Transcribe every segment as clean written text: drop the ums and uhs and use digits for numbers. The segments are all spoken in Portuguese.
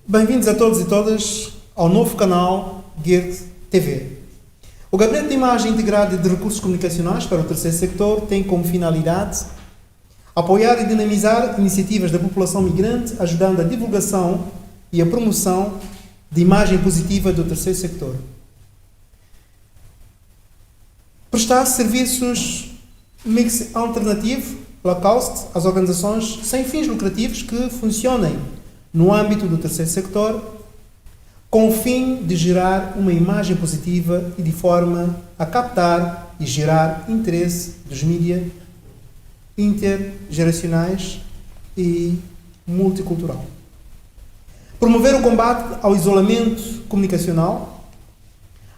Bem-vindos a todos e todas ao novo canal GIRD TV. O Gabinete de Imagem Integrado de Recursos Comunicacionais para o Terceiro Sector tem como finalidade apoiar e dinamizar iniciativas da população migrante, ajudando a divulgação e a promoção de imagem positiva do Terceiro Sector. Prestar serviços mix alternativo, low cost, às organizações sem fins lucrativos que funcionem no âmbito do Terceiro Sector, com o fim de gerar uma imagem positiva e de forma a captar e gerar interesse dos mídias intergeracionais e multicultural. Promover o combate ao isolamento comunicacional,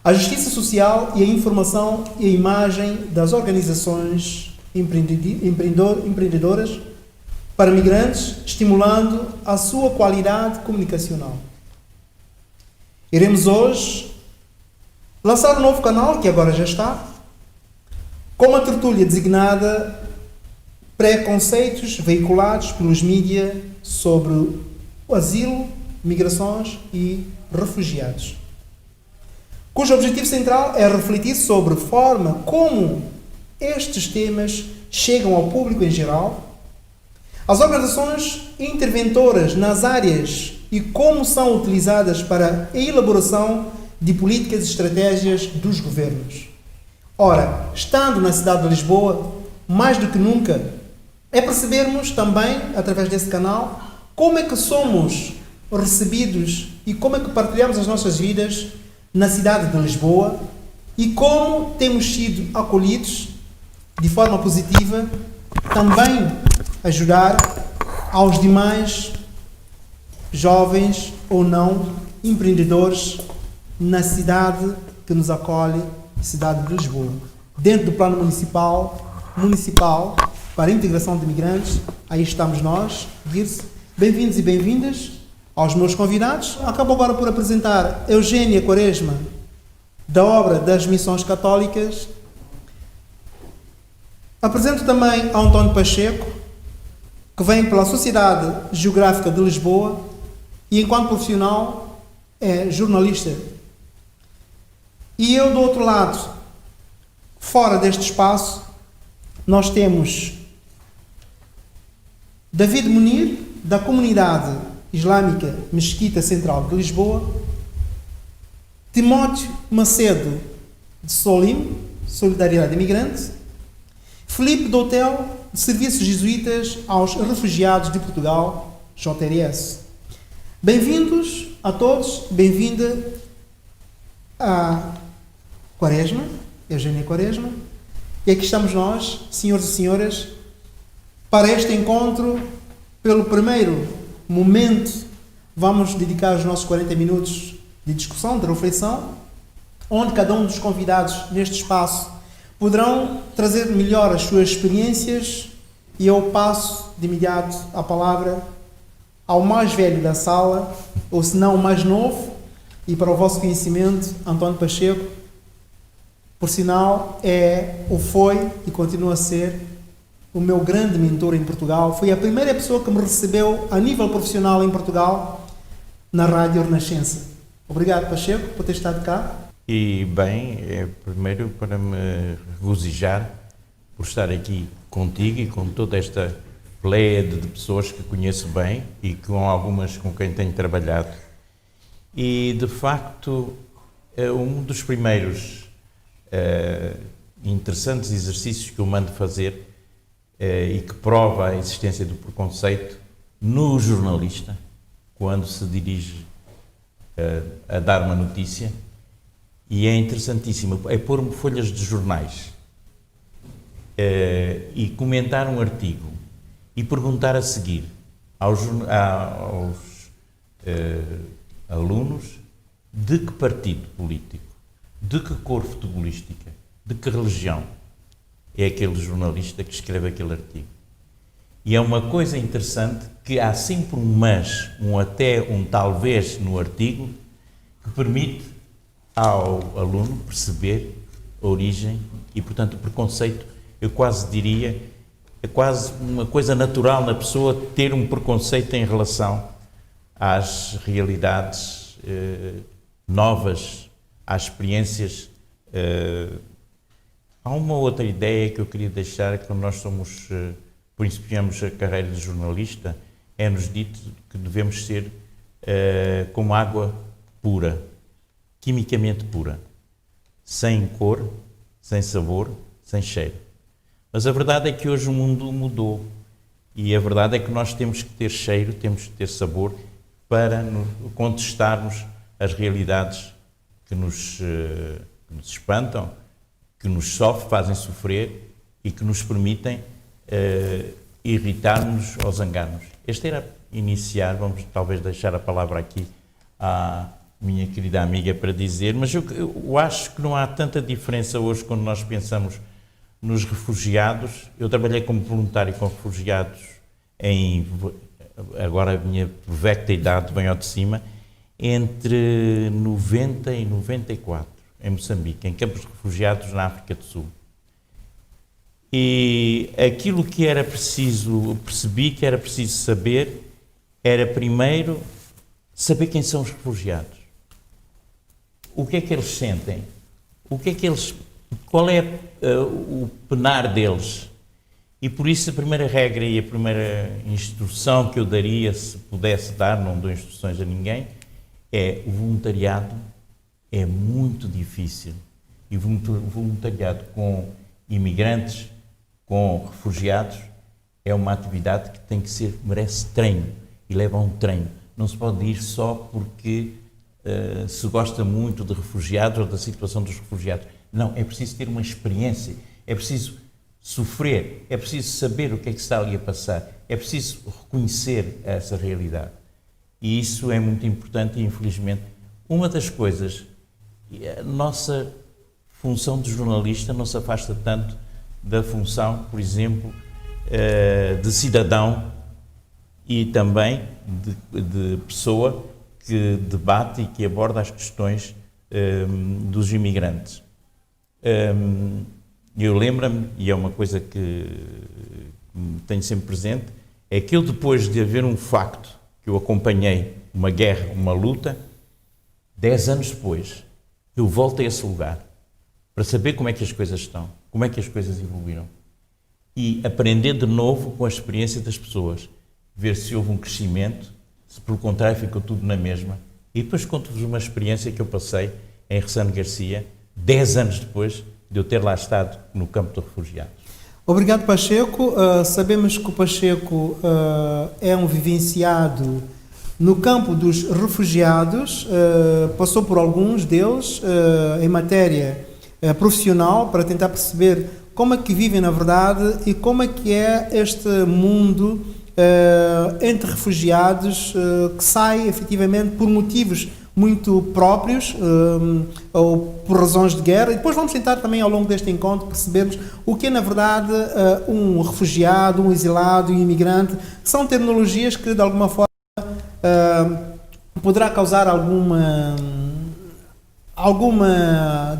a justiça social e a informação e a imagem das organizações empreendedoras para migrantes, estimulando a sua qualidade comunicacional. Iremos hoje lançar um novo canal, que agora já está, com uma tertúlia designada Preconceitos veiculados pelos mídias sobre o asilo, migrações e refugiados, cujo objetivo central é refletir sobre a forma como estes temas chegam ao público em geral, as organizações interventoras nas áreas e como são utilizadas para a elaboração de políticas e estratégias dos governos. Ora, estando na cidade de Lisboa, mais do que nunca, é percebermos também, através desse canal, como é que somos recebidos e como é que partilhamos as nossas vidas na cidade de Lisboa e como temos sido acolhidos de forma positiva, também ajudar aos demais jovens ou não empreendedores na cidade que nos acolhe, cidade de Lisboa. Dentro do plano municipal para a integração de migrantes, aí estamos nós, GIRD. Bem-vindos e bem-vindas aos meus convidados. Acabo agora por apresentar Eugênia Quaresma, da obra das Missões Católicas. Apresento também António Pacheco, que vem pela Sociedade Geográfica de Lisboa e, enquanto profissional, é jornalista. E eu, do outro lado, fora deste espaço, nós temos David Munir, da Comunidade Islâmica Mesquita Central de Lisboa, Timóteo Macedo, de Solim, Solidariedade Imigrante, Filipe Doutel, de Serviços Jesuítas aos Refugiados de Portugal, JRS. Bem-vindos a todos, bem-vinda a Quaresma, Eugênia Quaresma, e aqui estamos nós, senhores e senhoras, para este encontro. Pelo primeiro momento, vamos dedicar os nossos 40 minutos de discussão, de reflexão, onde cada um dos convidados neste espaço poderão trazer melhor as suas experiências, e eu passo de imediato a palavra ao mais velho da sala, ou se não o mais novo, e para o vosso conhecimento, António Pacheco, por sinal, foi e continua a ser o meu grande mentor em Portugal. Foi a primeira pessoa que me recebeu a nível profissional em Portugal na Rádio Renascença. Obrigado, Pacheco, por ter estado cá. E bem, primeiro para me regozijar por estar aqui contigo e com toda esta pleiade de pessoas que conheço bem e com algumas com quem tenho trabalhado. E, de facto, um dos primeiros interessantes exercícios que eu mando fazer e que prova a existência do preconceito no jornalista, quando se dirige a dar uma notícia, e é interessantíssimo, é pôr folhas de jornais e comentar um artigo e perguntar a seguir aos alunos de que partido político, de que cor futebolística, de que religião é aquele jornalista que escreve aquele artigo. E é uma coisa interessante que há sempre um mas, um até, um talvez no artigo, que permite ao aluno perceber a origem e, portanto, o preconceito, eu quase diria, é quase uma coisa natural na pessoa ter um preconceito em relação às realidades novas, às experiências. Há uma outra ideia que eu queria deixar, que quando nós principiamos a carreira de jornalista, é-nos dito que devemos ser como água pura, quimicamente pura, sem cor, sem sabor, sem cheiro. Mas a verdade é que hoje o mundo mudou e a verdade é que nós temos que ter cheiro, temos que ter sabor para contestarmos as realidades que nos espantam, que nos fazem sofrer e que nos permitem irritar-nos ou zangar-nos. Este era iniciar, vamos talvez deixar a palavra aqui à minha querida amiga para dizer, mas eu acho que não há tanta diferença hoje quando nós pensamos nos refugiados. Eu trabalhei como voluntário com refugiados agora a minha provecta idade vem ao de cima, entre 90 e 94. Em Moçambique, em campos de refugiados na África do Sul. E aquilo que era preciso, percebi que era preciso saber, era primeiro saber quem são os refugiados. O que é que eles sentem? Qual é o penar deles? E por isso a primeira regra e a primeira instrução que eu daria, se pudesse dar, não dou instruções a ninguém, é o voluntariado. É muito difícil e o voluntariado com imigrantes, com refugiados, é uma atividade que merece treino e leva a um treino. Não se pode ir só porque se gosta muito de refugiados ou da situação dos refugiados. Não, é preciso ter uma experiência, é preciso sofrer, é preciso saber o que é que está ali a passar, é preciso reconhecer essa realidade. E isso é muito importante e, infelizmente, uma das coisas. A nossa função de jornalista não se afasta tanto da função, por exemplo, de cidadão e também de pessoa que debate e que aborda as questões dos imigrantes. Eu lembro-me, e é uma coisa que tenho sempre presente, é que eu, depois de haver um facto que eu acompanhei, uma guerra, uma luta, 10 anos depois, eu volto a esse lugar para saber como é que as coisas estão, como é que as coisas evoluíram e aprender de novo com a experiência das pessoas, ver se houve um crescimento, se pelo contrário ficou tudo na mesma. E depois conto-vos uma experiência que eu passei em Ressano Garcia, 10 anos depois de eu ter lá estado no campo de refugiados. Obrigado, Pacheco. Sabemos que o Pacheco é um vivenciado no campo dos refugiados, passou por alguns deles em matéria profissional para tentar perceber como é que vivem na verdade e como é que é este mundo entre refugiados que sai efetivamente por motivos muito próprios ou por razões de guerra. E depois vamos tentar também ao longo deste encontro percebermos o que é na verdade um refugiado, um exilado e um imigrante. São terminologias que de alguma forma poderá causar alguma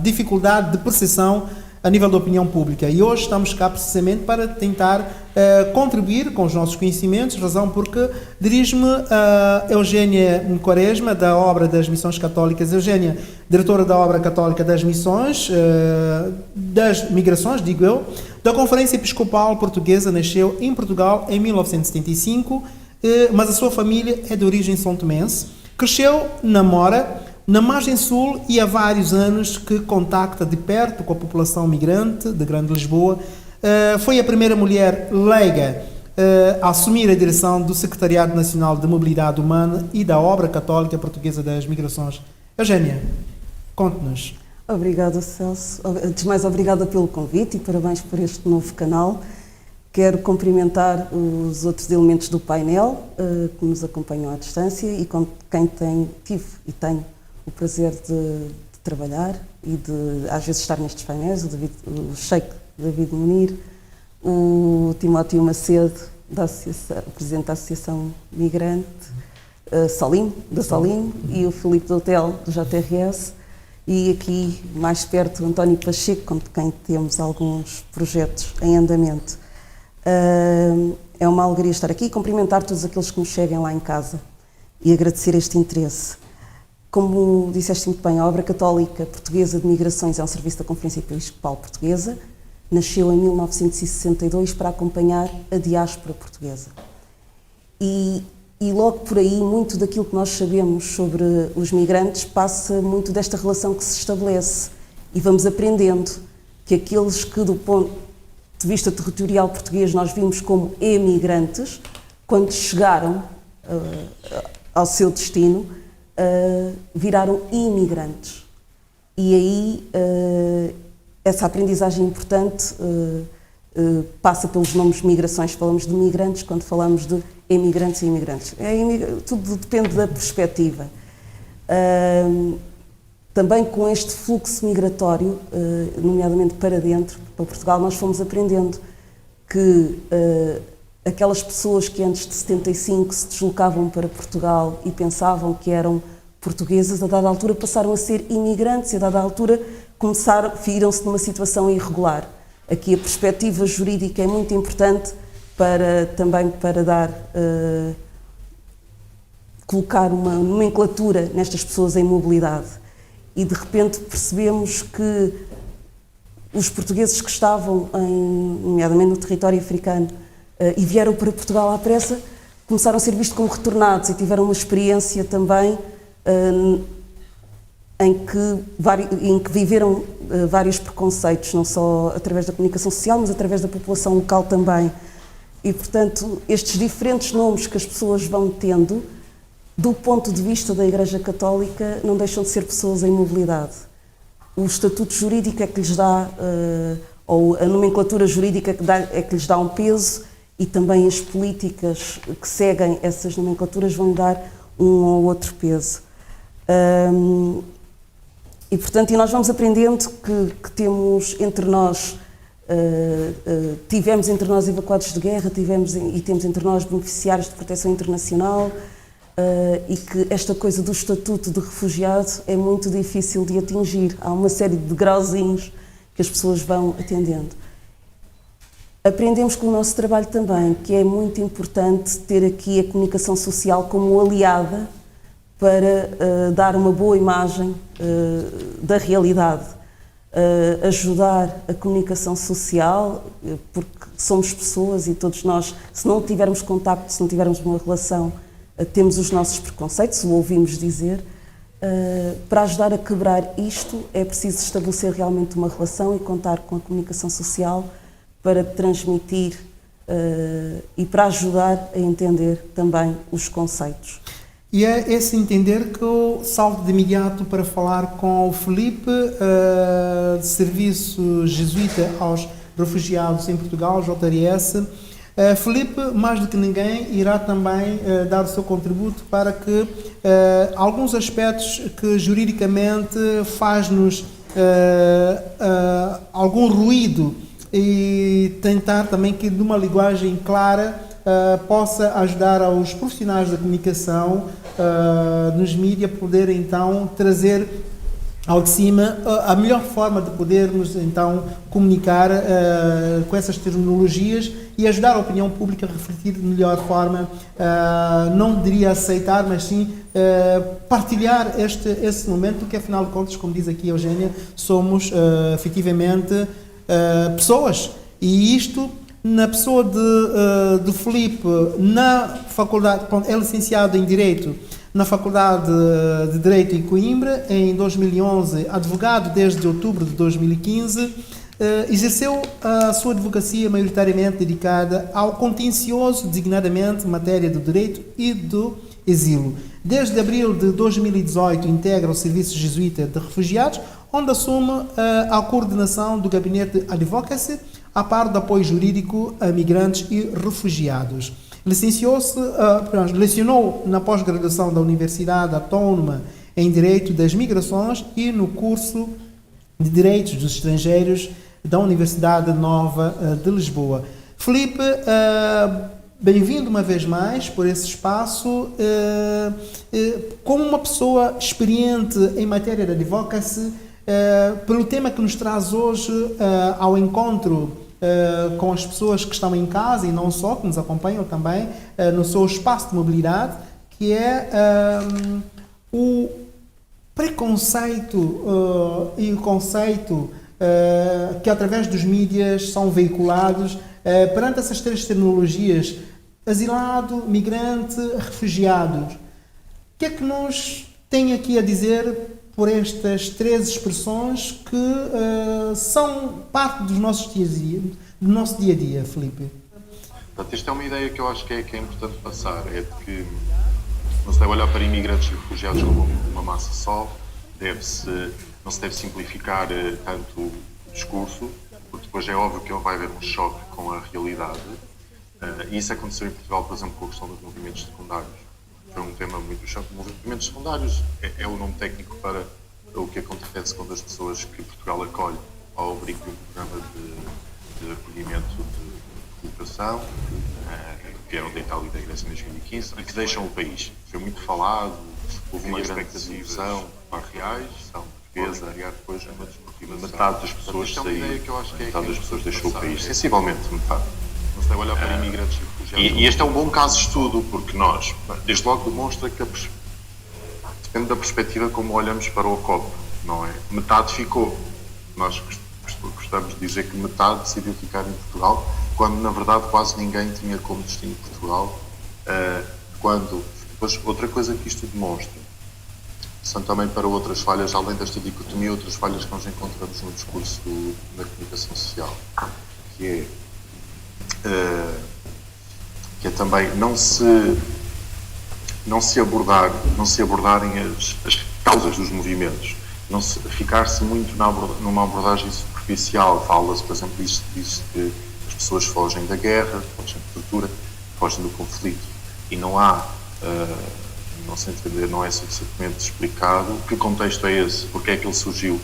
dificuldade de percepção a nível da opinião pública. E hoje estamos cá precisamente para tentar contribuir com os nossos conhecimentos, razão porque dirijo-me a Eugénia Quaresma, da Obra das Missões Católicas. Eugénia, diretora da Obra Católica das Missões, das Migrações, digo eu, da Conferência Episcopal Portuguesa, nasceu em Portugal em 1975, mas a sua família é de origem são-tomense. Cresceu na Mora, na margem sul, e há vários anos que contacta de perto com a população migrante de Grande Lisboa. Foi a primeira mulher leiga a assumir a direção do Secretariado Nacional de Mobilidade Humana e da Obra Católica Portuguesa das Migrações. Eugénia, conte-nos. Obrigada, Celso. Antes de mais, obrigada pelo convite e parabéns por este novo canal. Quero cumprimentar os outros elementos do painel que nos acompanham à distância e com quem tive e tenho o prazer de trabalhar e de, às vezes, estar nestes painéis, o Sheikh David Munir, o Timóteo Macedo, o Presidente da Associação Migrante, Salim, e o Filipe Doutel, do JRS, e aqui, mais perto, o António Pacheco, com quem temos alguns projetos em andamento. É uma alegria estar aqui e cumprimentar todos aqueles que nos seguem lá em casa. e agradecer este interesse. Como disseste muito bem, a Obra Católica Portuguesa de Migrações é um serviço da Conferência Episcopal Portuguesa, nasceu em 1962 para acompanhar a diáspora portuguesa. E logo por aí, muito daquilo que nós sabemos sobre os migrantes passa muito desta relação que se estabelece. E vamos aprendendo que aqueles que, do ponto de vista territorial português, nós vimos como emigrantes, quando chegaram ao seu destino, viraram imigrantes. E aí essa aprendizagem importante passa pelos nomes migrações. Falamos de migrantes quando falamos de emigrantes e imigrantes. Tudo depende da perspectiva. Também com este fluxo migratório, nomeadamente para dentro, para Portugal, nós fomos aprendendo que aquelas pessoas que antes de 75 se deslocavam para Portugal e pensavam que eram portuguesas, a dada altura passaram a ser imigrantes e a dada altura viram-se numa situação irregular. Aqui a perspectiva jurídica é muito importante também para colocar uma nomenclatura nestas pessoas em mobilidade. E de repente percebemos que os portugueses que estavam, nomeadamente no território africano, e vieram para Portugal à pressa, começaram a ser vistos como retornados e tiveram uma experiência também em que viveram vários preconceitos, não só através da comunicação social, mas através da população local também. E, portanto, estes diferentes nomes que as pessoas vão tendo, do ponto de vista da Igreja Católica, não deixam de ser pessoas em mobilidade. O estatuto jurídico é que lhes dá, ou a nomenclatura jurídica é que lhes dá um peso, e também as políticas que seguem essas nomenclaturas vão dar um ou outro peso. E, portanto, nós vamos aprendendo que temos entre nós, tivemos entre nós evacuados de guerra, e temos entre nós beneficiários de proteção internacional, e que esta coisa do estatuto de refugiado é muito difícil de atingir. Há uma série de grauzinhos que as pessoas vão atendendo. Aprendemos com o nosso trabalho também que é muito importante ter aqui a comunicação social como aliada para dar uma boa imagem da realidade. Ajudar a comunicação social, porque somos pessoas e todos nós, se não tivermos contacto, se não tivermos uma relação, temos os nossos preconceitos, o ouvimos dizer. Para ajudar a quebrar isto é preciso estabelecer realmente uma relação e contar com a comunicação social para transmitir e para ajudar a entender também os conceitos. E é esse entender que eu salto de imediato para falar com o Filipe, de Serviço Jesuíta aos Refugiados em Portugal, JRS. Filipe, mais do que ninguém, irá também dar o seu contributo para que alguns aspectos que juridicamente faz-nos algum ruído e tentar também que, de uma linguagem clara, possa ajudar aos profissionais da comunicação nos mídias poderem então trazer ao de cima a melhor forma de podermos então comunicar com essas terminologias e ajudar a opinião pública a refletir de melhor forma, não diria aceitar, mas sim partilhar esse momento, que afinal de contas, como diz aqui a Eugénia, somos efetivamente pessoas. E isto na pessoa de Filipe, na faculdade, é licenciado em Direito na Faculdade de Direito em Coimbra, em 2011, advogado desde outubro de 2015, exerceu a sua advocacia maioritariamente dedicada ao contencioso, designadamente matéria do direito e do exílio. Desde abril de 2018 integra o Serviço Jesuíta de Refugiados, onde assume a coordenação do Gabinete Advocacy, a par do apoio jurídico a migrantes e refugiados. Lecionou na pós-graduação da Universidade Autónoma em Direito das Migrações e no curso de Direitos dos Estrangeiros da Universidade Nova de Lisboa. Filipe, bem-vindo uma vez mais por esse espaço. Como uma pessoa experiente em matéria de advocacy, pelo tema que nos traz hoje ao encontro com as pessoas que estão em casa e não só, que nos acompanham também no seu espaço de mobilidade, que é o preconceito e o conceito que através dos mídias são veiculados perante essas três terminologias: asilado, migrante, refugiados. O que é que nos tem aqui a dizer por estas três expressões que são parte dos nossos do nosso dia a dia, Filipe? Portanto, esta é uma ideia que eu acho que é importante passar, é de que não se deve olhar para imigrantes e refugiados como uma massa só, não se deve simplificar tanto o discurso, porque depois é óbvio que vai haver um choque com a realidade. E isso aconteceu em Portugal, por exemplo, com a questão dos movimentos secundários. Foi um tema muito choque. Movimentos secundários é o nome técnico para o que acontece quando as pessoas que Portugal acolhe ao abrigo de um programa de acolhimento de educação, que vieram da Itália e da Grécia em 2015, e que deixam o país. Foi muito falado, houve uma grande desilusão reais, são portuguesa, depois uma desportiva. Metade das pessoas saiu, metade das pessoas deixou o país, sensivelmente metade. Não se deve olhar para imigrantes e refugiados. E este é um bom caso de estudo, porque nós, desde logo, demonstra que depende da perspectiva como olhamos para o copo, não é? Metade ficou. Nós gostamos de dizer que metade decidiu ficar em Portugal, quando na verdade quase ninguém tinha como destino Portugal. Depois, outra coisa que isto demonstra são também para outras falhas, além desta dicotomia, outras falhas que nós encontramos no discurso da comunicação social, que é também não se abordarem as causas dos movimentos, não se ficar-se muito numa abordagem superficial. Fala-se, por exemplo, disso que as pessoas fogem da guerra, fogem da tortura, fogem do conflito, e não há, não se entender, não é suficientemente explicado que contexto é esse, porque é que ele surgiu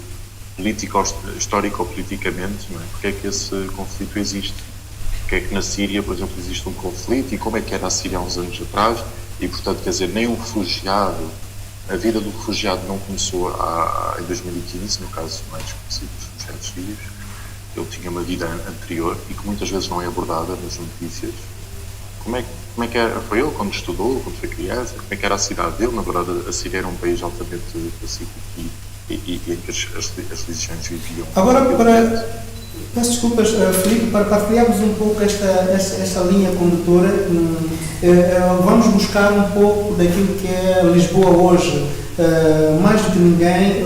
histórico-politicamente, não é? Porque é que esse conflito existe, porque é que na Síria, por exemplo, existe um conflito, e como é que era a Síria há uns anos atrás, e portanto, quer dizer, nem um refugiado, a vida do refugiado não começou em 2015, no caso mais conhecido dos refugiados sírios. Ele tinha uma vida anterior e que muitas vezes não é abordada nas notícias. Como é que era? Foi ele quando estudou, quando foi criança? Como é que era a cidade dele? Na verdade, a Síria era um país altamente pacífico e em que as religiões viviam. Agora, peço desculpas, Filipe, para partilharmos um pouco esta linha condutora, vamos buscar um pouco daquilo que é Lisboa hoje. Mais do que ninguém,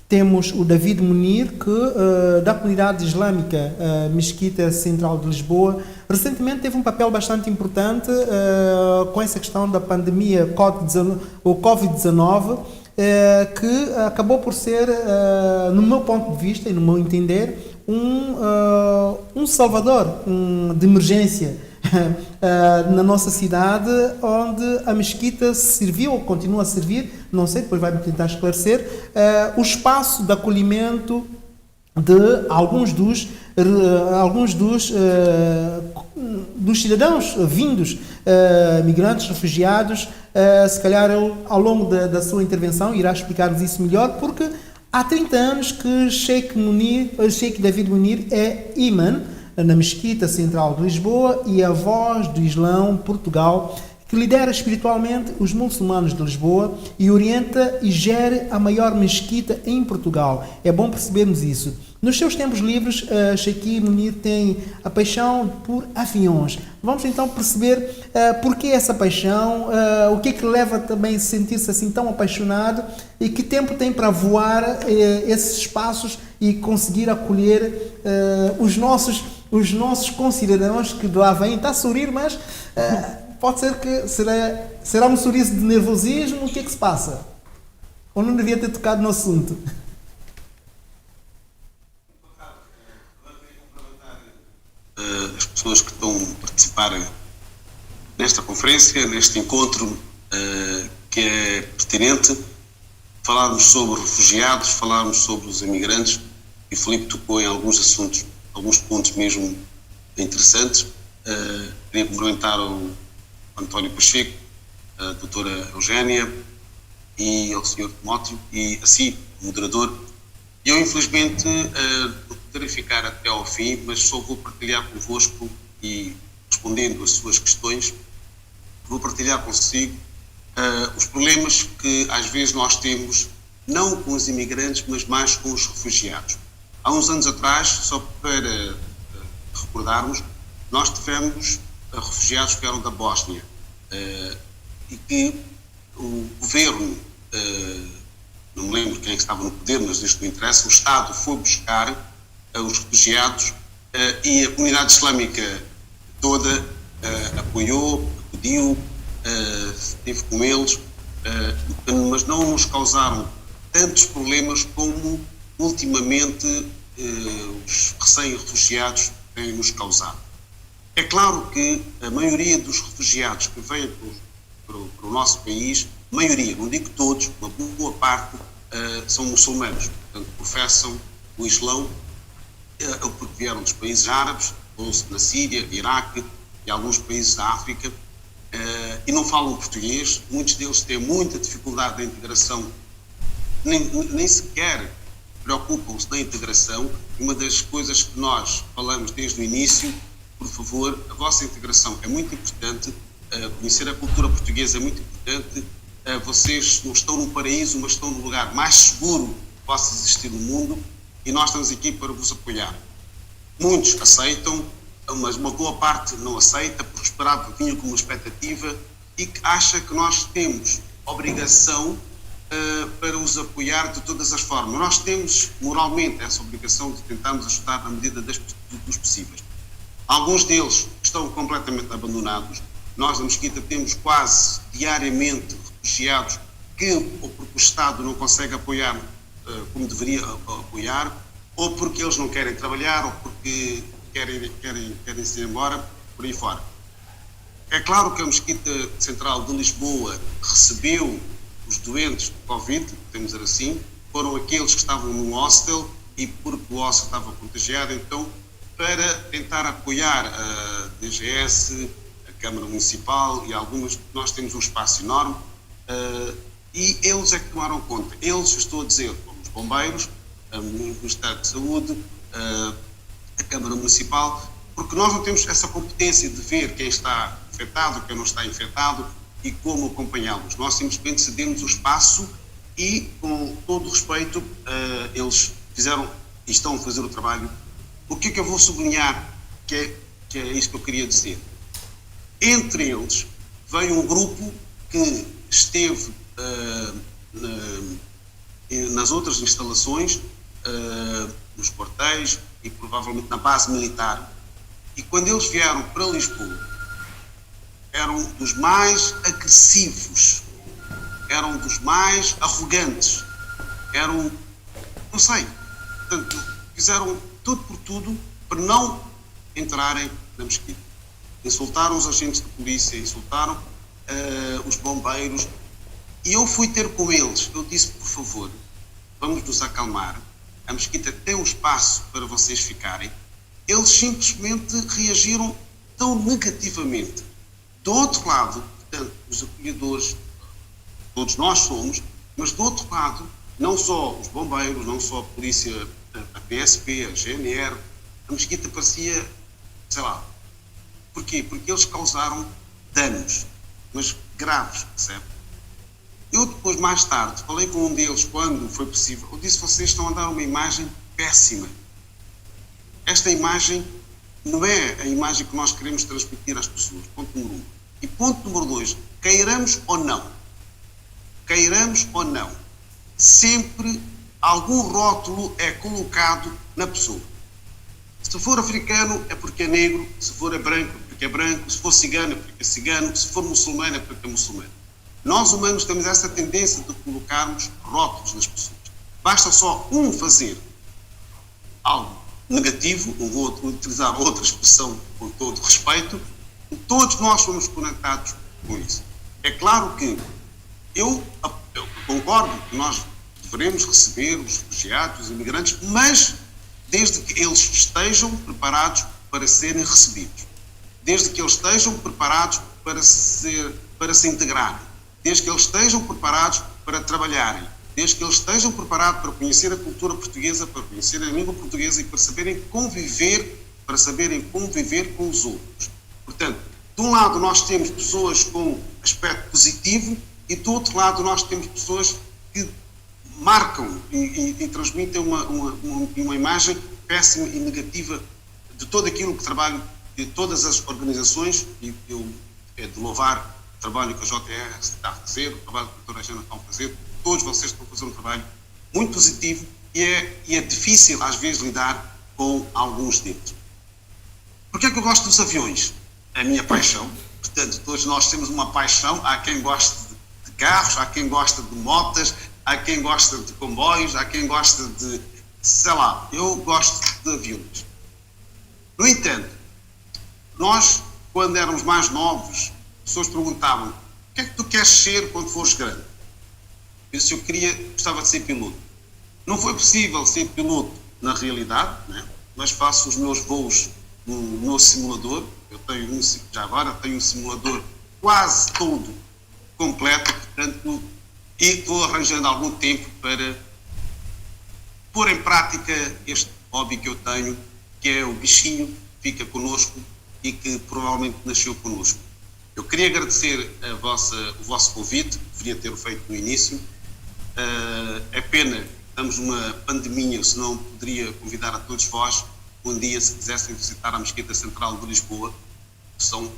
temos o David Munir, que da comunidade islâmica Mesquita Central de Lisboa, recentemente teve um papel bastante importante com essa questão da pandemia Covid-19, que acabou por ser, no meu ponto de vista e no meu entender, um salvador de emergência na nossa cidade, onde a mesquita serviu ou continua a servir, não sei, depois vai-me tentar esclarecer, o espaço de acolhimento de alguns dos cidadãos vindos, migrantes, refugiados. Se calhar ele, ao longo da sua intervenção, irá explicar-nos isso melhor, porque há 30 anos que Sheikh David Munir é imã na Mesquita Central de Lisboa e a voz do Islão Portugal, que lidera espiritualmente os muçulmanos de Lisboa e orienta e gere a maior mesquita em Portugal. É bom percebermos isso. Nos seus tempos livres, Sheikh Munir tem a paixão por aviões. Vamos então perceber por que essa paixão, o que é que leva também a sentir-se assim tão apaixonado e que tempo tem para voar esses espaços e conseguir acolher os nossos concidadãos que de lá vêm. Está a sorrir, mas pode ser que será um sorriso de nervosismo. O que é que se passa? Ou não devia ter tocado no assunto? As pessoas que estão a participar nesta conferência, neste encontro, que é pertinente. Falámos sobre refugiados, falámos sobre os imigrantes, e o Filipe tocou em alguns assuntos, alguns pontos mesmo interessantes. Queria cumprimentar o António Pacheco, a doutora Eugénia e ao Sr. Timóteo, e assim, o moderador. Eu, infelizmente, não poderei ficar até ao fim, mas só vou partilhar convosco e respondendo às suas questões, vou partilhar consigo os problemas que às vezes nós temos, não com os imigrantes, mas mais com os refugiados. Há uns anos atrás, só para recordarmos, nós tivemos refugiados que eram da Bósnia e que o governo, não me lembro quem é que estava no poder, mas isto não interessa, o Estado foi buscar os refugiados e a comunidade islâmica toda apoiou, pediu, esteve com eles, mas não nos causaram tantos problemas como ultimamente os recém-refugiados têm nos causado. É claro que a maioria dos refugiados que vêm para o nosso país, maioria, não digo todos, uma boa parte, são muçulmanos, portanto professam o Islão, ou porque vieram dos países árabes, ou na Síria, Iraque e alguns países da África, e não falam português. Muitos deles têm muita dificuldade na integração, nem sequer preocupam-se na integração. Uma das coisas que nós falamos desde o início, por favor, a vossa integração é muito importante, conhecer a cultura portuguesa é muito importante, vocês não estão no paraíso, mas estão no lugar mais seguro que possa existir no mundo, e nós estamos aqui para vos apoiar. Muitos aceitam, mas uma boa parte não aceita, porque esperava, vinha com uma expectativa e que acha que nós temos obrigação para os apoiar de todas as formas. Nós temos moralmente essa obrigação de tentarmos ajudar na medida dos possíveis. Alguns deles estão completamente abandonados. Nós na Mesquita temos quase diariamente refugiados que, ou porque o Estado não consegue apoiar como deveria apoiar, ou porque eles não querem trabalhar, ou porque querem se ir embora, por aí fora. É claro que a Mesquita Central de Lisboa recebeu os doentes de Covid, podemos dizer assim, foram aqueles que estavam num hostel e porque o hostel estava contagiado, então, para tentar apoiar a DGS, a Câmara Municipal e algumas, nós temos um espaço enorme, e eles é que tomaram conta. Eles, estou a dizer, como os bombeiros, o Ministério de Saúde, a Câmara Municipal, porque nós não temos essa competência de ver quem está infectado, quem não está infectado e como acompanhá-los. Nós simplesmente cedemos o espaço e, com todo o respeito, eles fizeram e estão a fazer o trabalho. O que é que eu vou sublinhar, que é isso que eu queria dizer? Entre eles, veio um grupo que esteve nas outras instalações, nos quartéis e provavelmente na base militar, e quando eles vieram para Lisboa, eram dos mais agressivos, eram dos mais arrogantes, eram, não sei, portanto, fizeram tudo por tudo para não entrarem na Mesquita. Insultaram os agentes de polícia, insultaram os bombeiros, e eu fui ter com eles. Eu disse, por favor, vamos nos acalmar, a Mesquita tem um espaço para vocês ficarem. Eles simplesmente reagiram tão negativamente. Do outro lado, portanto, os acolhedores, todos nós somos, mas do outro lado, não só os bombeiros, não só a polícia, a PSP, a GNR, a Mesquita parecia, sei lá. Porquê? Porque eles causaram danos, mas graves, percebe? Eu depois, mais tarde, falei com um deles quando foi possível. Eu disse, vocês estão a dar uma imagem péssima. Esta imagem não é a imagem que nós queremos transmitir às pessoas, ponto número 1. E ponto número 2, queiramos ou não, sempre algum rótulo é colocado na pessoa. Se for africano é porque é negro, se for branco é porque é branco, se for cigano é porque é cigano, se for muçulmano é porque é muçulmano. Nós humanos temos essa tendência de colocarmos rótulos nas pessoas. Basta só um fazer algo negativo, não vou utilizar outra expressão com todo respeito, e todos nós somos conectados com isso. É claro que eu concordo que nós devemos receber os refugiados, os imigrantes, mas desde que eles estejam preparados para serem recebidos, desde que eles estejam preparados para se integrarem, desde que eles estejam preparados para trabalharem, desde que eles estejam preparados para conhecer a cultura portuguesa, para conhecer a língua portuguesa e para saberem conviver com os outros. Portanto, de um lado nós temos pessoas com aspecto positivo e do outro lado nós temos pessoas que marcam e transmitem uma imagem péssima e negativa de todo aquilo que trabalho, de todas as organizações, e eu é de louvar o trabalho que a JTR está a fazer, o trabalho que a doutora Jana está a fazer, todos vocês estão a fazer um trabalho muito positivo e é difícil às vezes lidar com alguns deles. Porquê é que eu gosto dos aviões? É a minha paixão, portanto todos nós temos uma paixão, há quem goste de carros, há quem gosta de motas, há quem gosta de comboios, há quem gosta de, sei lá, eu gosto de aviões. No entanto, nós, quando éramos mais novos, as pessoas perguntavam: o que é que tu queres ser quando fores grande? Eu disse: gostava de ser piloto. Não foi possível ser piloto na realidade, né? Mas faço os meus voos no meu simulador. Eu tenho já agora tenho um simulador quase todo completo, portanto, e estou arranjando algum tempo para pôr em prática este hobby que eu tenho, que é o bichinho que fica connosco e que provavelmente nasceu connosco. Eu queria agradecer o vosso convite, deveria ter feito no início. É pena, estamos numa pandemia, senão poderia convidar a todos vós, um dia, se quisessem visitar a Mesquita Central de Lisboa. São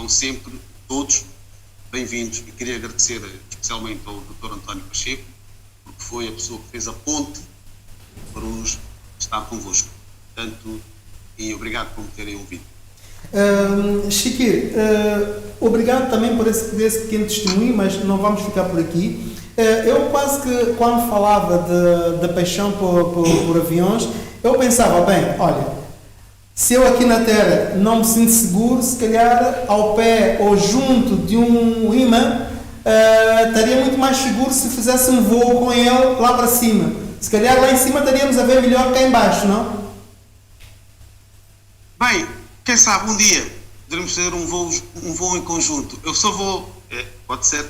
sempre todos bem-vindos, e queria agradecer especialmente ao Dr. António Pacheco, porque foi a pessoa que fez a ponte para hoje estar convosco. Portanto, e obrigado por me terem ouvido. Chiquir, obrigado também por esse pequeno testemunho, mas não vamos ficar por aqui. Eu quase que, quando falava da paixão por aviões, eu pensava, bem, olha, se eu aqui na Terra não me sinto seguro, se calhar ao pé ou junto de um imã, estaria muito mais seguro se fizesse um voo com ele lá para cima. Se calhar lá em cima estaríamos a ver melhor que cá em baixo, não? Bem, quem sabe um dia poderemos ter um voo em conjunto. Eu só vou, pode ser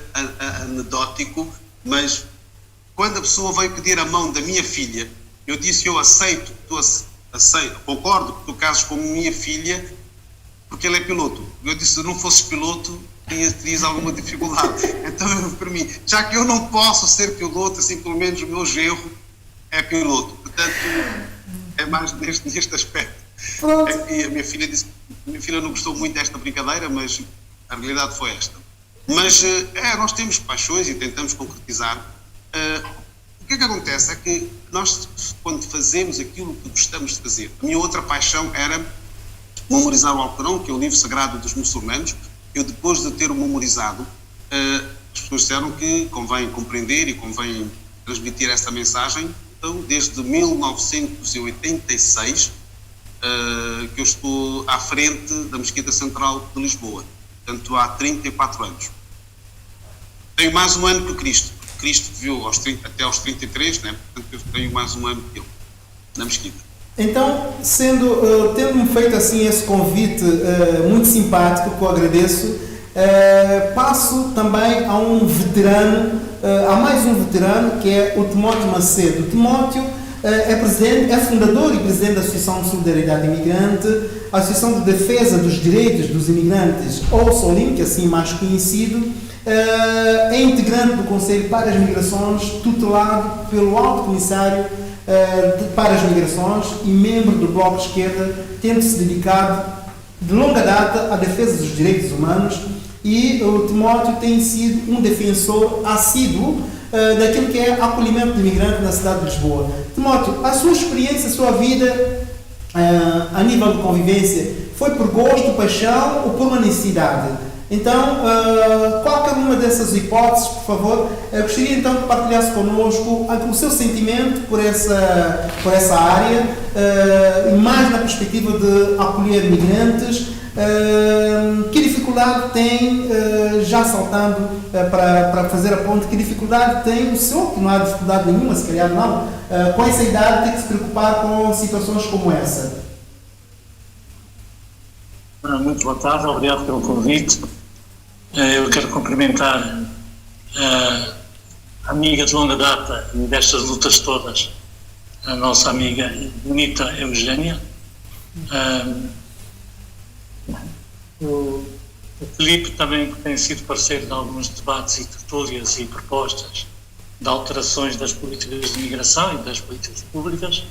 anedótico, mas quando a pessoa veio pedir a mão da minha filha, eu disse: eu aceito, concordo que tu cases com a minha filha, porque ele é piloto. Eu disse: se não fosses piloto, terias alguma dificuldade. Então, para mim, já que eu não posso ser piloto, assim, pelo menos o meu genro é piloto. Portanto, é mais neste aspecto. E a minha filha não gostou muito desta brincadeira, mas a realidade foi esta. Mas nós temos paixões e tentamos concretizar. O que é que acontece? É que nós, quando fazemos aquilo que gostamos de fazer, a minha outra paixão era memorizar o Alcorão, que é o livro sagrado dos muçulmanos. Eu, depois de ter o memorizado, as pessoas disseram que convém compreender e convém transmitir essa mensagem. Então, desde 1986, que eu estou à frente da Mesquita Central de Lisboa. Portanto, há 34 anos. Tenho mais um ano que Cristo. Cristo viveu até aos 33, né? Portanto, eu tenho mais um ano que ele, na Mesquita. Então, tendo-me feito assim esse convite muito simpático, que eu agradeço, passo também a um veterano, a mais um veterano, que é o Timóteo Macedo. O Timóteo é fundador e presidente da Associação de Solidariedade Imigrante, a Associação de Defesa dos Direitos dos Imigrantes, ou SOLIM, que assim mais conhecido. É integrante do Conselho para as Migrações, tutelado pelo Alto Comissário para as Migrações e membro do Bloco de Esquerda, tendo-se dedicado de longa data à defesa dos direitos humanos, e o Timóteo tem sido um defensor assíduo daquilo que é acolhimento de imigrantes na cidade de Lisboa. Timóteo, a sua experiência, a sua vida a nível de convivência foi por gosto, paixão ou por uma necessidade? Então, qualquer uma dessas hipóteses, por favor, gostaria então que partilhasse connosco o seu sentimento por essa área, mais na perspectiva de acolher migrantes. Que dificuldade tem, já saltando para fazer a ponte, que dificuldade tem o senhor, que não há dificuldade nenhuma, se calhar não, com essa idade ter que se preocupar com situações como essa? Muito boa tarde, obrigado pelo convite. Eu quero cumprimentar a amiga de longa data e destas lutas todas, a nossa amiga bonita Eugénia. Eu o Filipe também, que tem sido parceiro de alguns debates e tertúlias e propostas de alterações das políticas de imigração e das políticas públicas.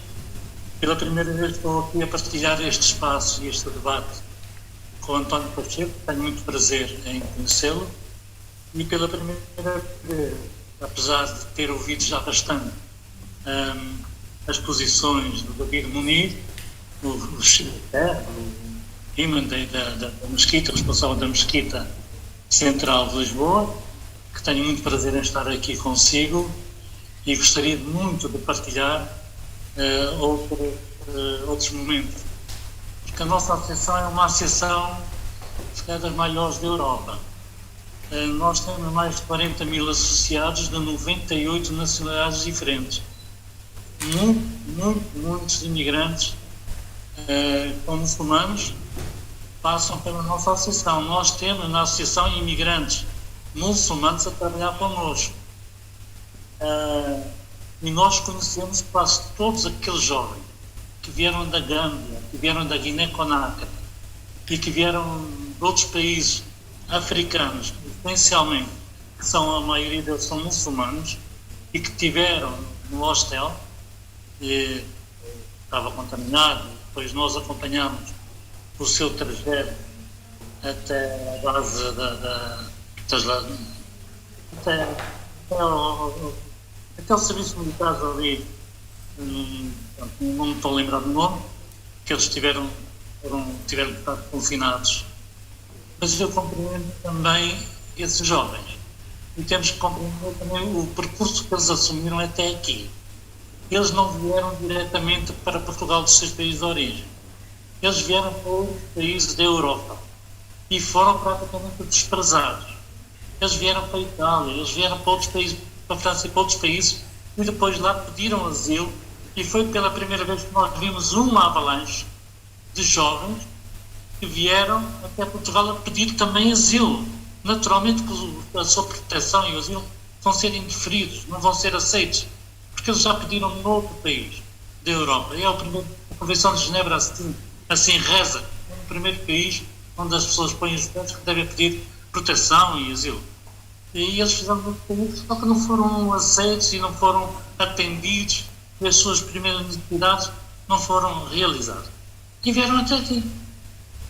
Pela primeira vez estou aqui a partilhar este espaço e este debate com o António Pacheco, tenho muito prazer em conhecê-lo, e pela primeira vez, apesar de ter ouvido já bastante as posições do David Munir, o Iman da Mesquita, responsável da Mesquita Central de Lisboa, que tenho muito prazer em estar aqui consigo e gostaria muito de partilhar outros momentos. Porque a nossa associação é uma associação, se calhar, das maiores da Europa. Nós temos mais de 40 mil associados de 98 nacionalidades diferentes. Muitos imigrantes com muçulmanos passam pela nossa associação. Nós temos na associação imigrantes muçulmanos a trabalhar connosco. E nós conhecemos quase todos aqueles jovens que vieram da Gâmbia, que vieram da Guiné-Conakry e que vieram de outros países africanos, essencialmente, que são, a maioria deles são muçulmanos, e que tiveram no hostel, e estava contaminado, depois nós acompanhamos o seu trajeto até a base até o serviço militar ali, não me estou a lembrar do nome, que eles tiveram de estar confinados. Mas eu compreendo também esses jovens, e temos que compreender também o percurso que eles assumiram até aqui. Eles não vieram diretamente para Portugal dos seus países de origem. Eles vieram para outros países da Europa e foram praticamente desprezados. Eles vieram para a Itália, eles vieram para outros países, para a França e para outros países, e depois lá pediram asilo, e foi pela primeira vez que nós vimos uma avalanche de jovens que vieram até Portugal a pedir também asilo. Naturalmente, a sua proteção e o asilo vão ser indeferidos, não vão ser aceitos, porque eles já pediram noutro país da Europa. E é a Convenção de Genebra assim reza, é o primeiro país onde as pessoas põem os pés que devem pedir proteção e asilo. E eles fizeram muito país, só que não foram aceitos e não foram atendidos, e as suas primeiras necessidades não foram realizadas. E vieram até aqui.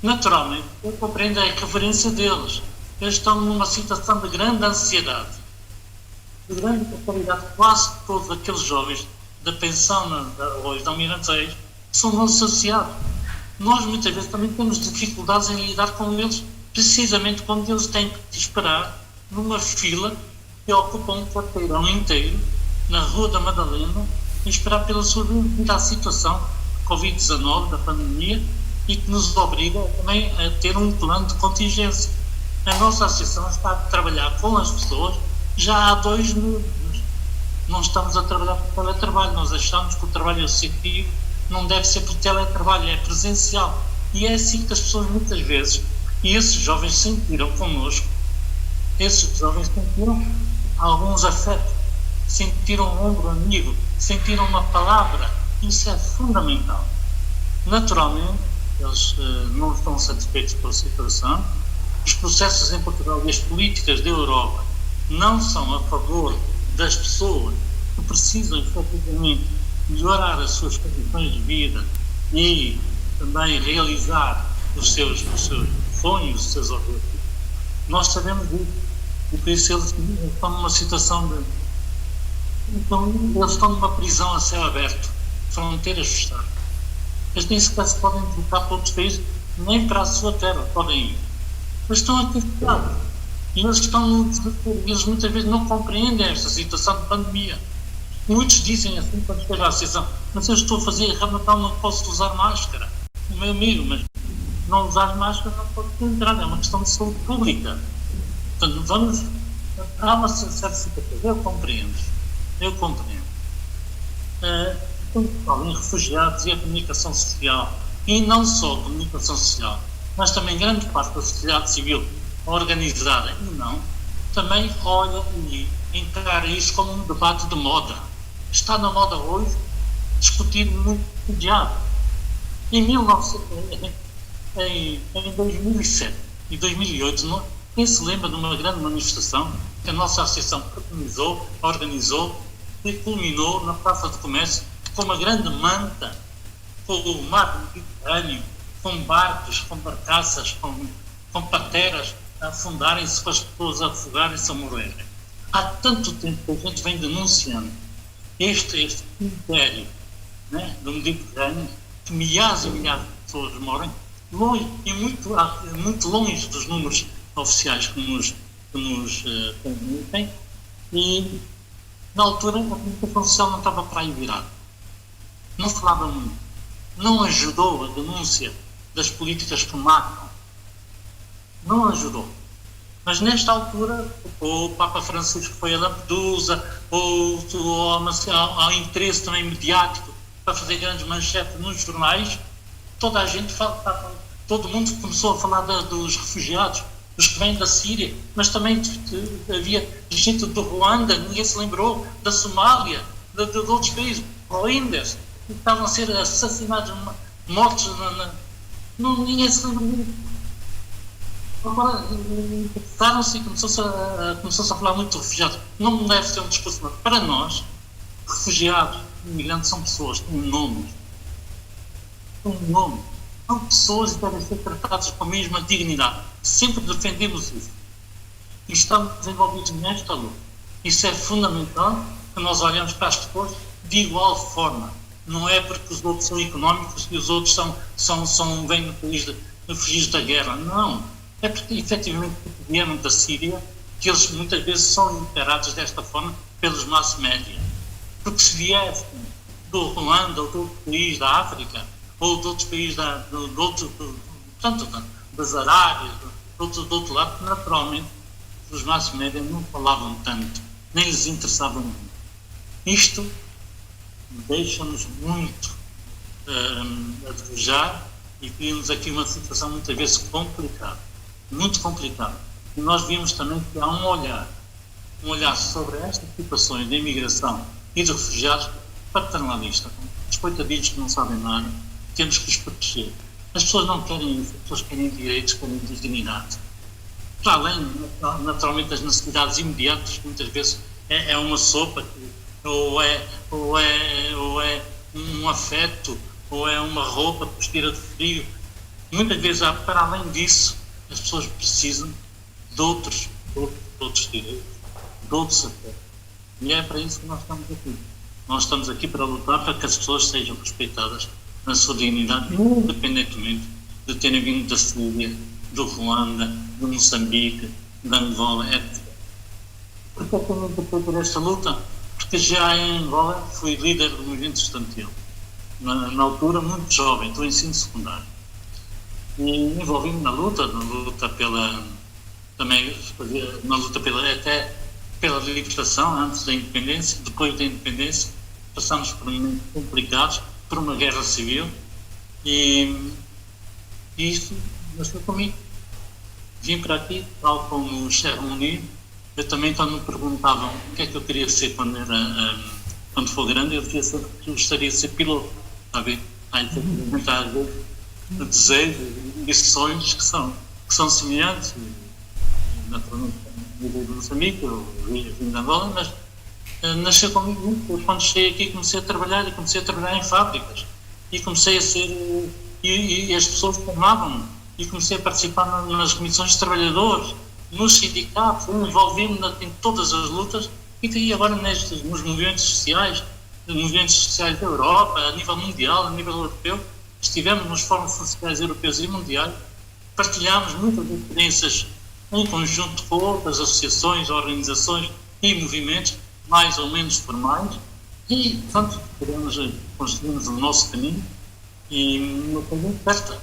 Naturalmente, eu compreendo a reverência deles. Eles estão numa situação de grande ansiedade, de grande precaridade. Quase todos aqueles jovens da pensão hoje da Almirante são nossos associados. Nós muitas vezes também temos dificuldades em lidar com eles, precisamente quando eles têm que esperar numa fila que ocupa um quarteirão inteiro na Rua da Madalena e esperar pela sua vida à situação Covid-19, da pandemia, e que nos obriga também a ter um plano de contingência. A nossa associação está a trabalhar com as pessoas já há 2 meses. Não estamos a trabalhar por teletrabalho, nós achamos que o trabalho associativo não deve ser por teletrabalho, é presencial. E é assim que as pessoas muitas vezes, e esses jovens sentiram connosco, esses jovens sentiram alguns afetos, sentiram um ombro amigo, sentiram uma palavra. Isso é fundamental. Naturalmente, eles não estão satisfeitos pela situação. Os processos em Portugal e as políticas da Europa não são a favor das pessoas que precisam efetivamente melhorar as suas condições de vida e também realizar os seus sonhos, os seus objetivos. Nós sabemos disso, e por isso eles estão numa situação de... Então, eles estão numa prisão a céu aberto, fronteiras fechadas. Eles nem sequer se podem deslocar para outros países, nem para a sua terra podem ir. Mas estão aqui fechados. E eles muitas vezes não compreendem esta situação de pandemia. Muitos dizem assim, quando chega à associação, mas eu estou a fazer Ramadão, não posso usar máscara. O meu amigo, mas não usar máscara não pode entrar, é uma questão de saúde pública. Portanto, há uma certa situação. Eu compreendo. Quando falo em refugiados e a comunicação social, e não só a comunicação social, mas também grande parte da sociedade civil organizada e não, também olha e encara isso como um debate de moda. Está na moda hoje discutir muito refugiado. Em 2007, e 2008, quem se lembra de uma grande manifestação que a nossa associação organizou e culminou na Praça do Comércio com uma grande manta, com o mar Mediterrâneo, com barcos, com barcaças, com pateras a afundarem-se, com as pessoas a afogarem-se, a morrerem. Há tanto tempo que a gente vem denunciando este império, né, do Mediterrâneo, que milhares e milhares de pessoas morrem, longe, e muito longe dos números oficiais que nos permitem, e na altura a comunicação social não estava para aí virada. Não falava muito. Não ajudou a denúncia das políticas que matam. Não ajudou. Mas nesta altura, o Papa Francisco foi a Lampedusa, ou há interesse também mediático para fazer grandes manchetes nos jornais, todo mundo começou a falar dos refugiados, dos que vêm da Síria, mas também havia gente do Ruanda, ninguém se lembrou, da Somália, de outros países, Rohingyas, que estavam a ser assassinados, mortos, ninguém se lembrou. Agora, passaram-se e começou-se a falar muito de refugiados. Não deve ser um discurso, mas para nós, refugiados, imigrantes são pessoas, têm nomes. São pessoas e devem ser tratadas com a mesma dignidade. Sempre defendemos isso. E estamos envolvidos nesta luta. Isso é fundamental, que nós olhamos para as pessoas de igual forma. Não é porque os outros são económicos e os outros vêm do país de fugir da guerra. Não. É porque, efetivamente, vieram da Síria, que eles muitas vezes são encarados desta forma pelos mass media. Porque se viessem do Ruanda ou de outro país da África, ou de outros países das Arábias, do outro lado, naturalmente, os mass media não falavam tanto, nem lhes interessavam muito. Isto deixa-nos muito a desejar e cria-nos aqui uma situação muitas vezes complicada. Muito complicado. E nós vimos também que há um olhar sobre estas situações de imigração e de refugiados paternalista. Os coitadinhos que não sabem nada, temos que os proteger. As pessoas não querem isso, as pessoas querem direitos, querem dignidade. Para além, naturalmente, das necessidades imediatas, que muitas vezes é uma sopa, ou é um afeto, ou é uma roupa que os tira de frio. Muitas vezes, para além disso, as pessoas precisam de outros direitos, de outros afetos. E é para isso que nós estamos aqui. Nós estamos aqui para lutar para que as pessoas sejam respeitadas na sua dignidade, independentemente de terem vindo da Síria, do Ruanda, de Moçambique, de Angola, etc. Porque eu também lutei por esta luta, porque já em Angola fui líder do movimento estudantil. Na altura, muito jovem, do ensino secundário. E envolvi-me na luta até pela libertação, antes da independência, depois da independência. Passámos por momentos complicados, por uma guerra civil, e isso nasceu comigo. Vim para aqui, tal como o Serra Munir. Eu também, quando me perguntavam o que é que eu queria ser quando for grande, eu gostaria de ser piloto, sabe? Há desejos e sonhos que são semelhantes, naturalmente eu vim de Moçambique, eu vim de Angola, mas nasceu comigo muito. Quando cheguei aqui comecei a trabalhar em fábricas e comecei a ser, e as pessoas amavam-me, e comecei a participar nas comissões de trabalhadores, nos sindicatos, envolvi-me em todas as lutas, e agora nos movimentos sociais da Europa, a nível mundial, a nível europeu. Estivemos nos fóruns sociais europeus e mundiais, partilhámos muitas experiências em conjunto com outras associações, organizações e movimentos, mais ou menos formais, e, portanto, conseguimos o nosso caminho e uma coisa certa.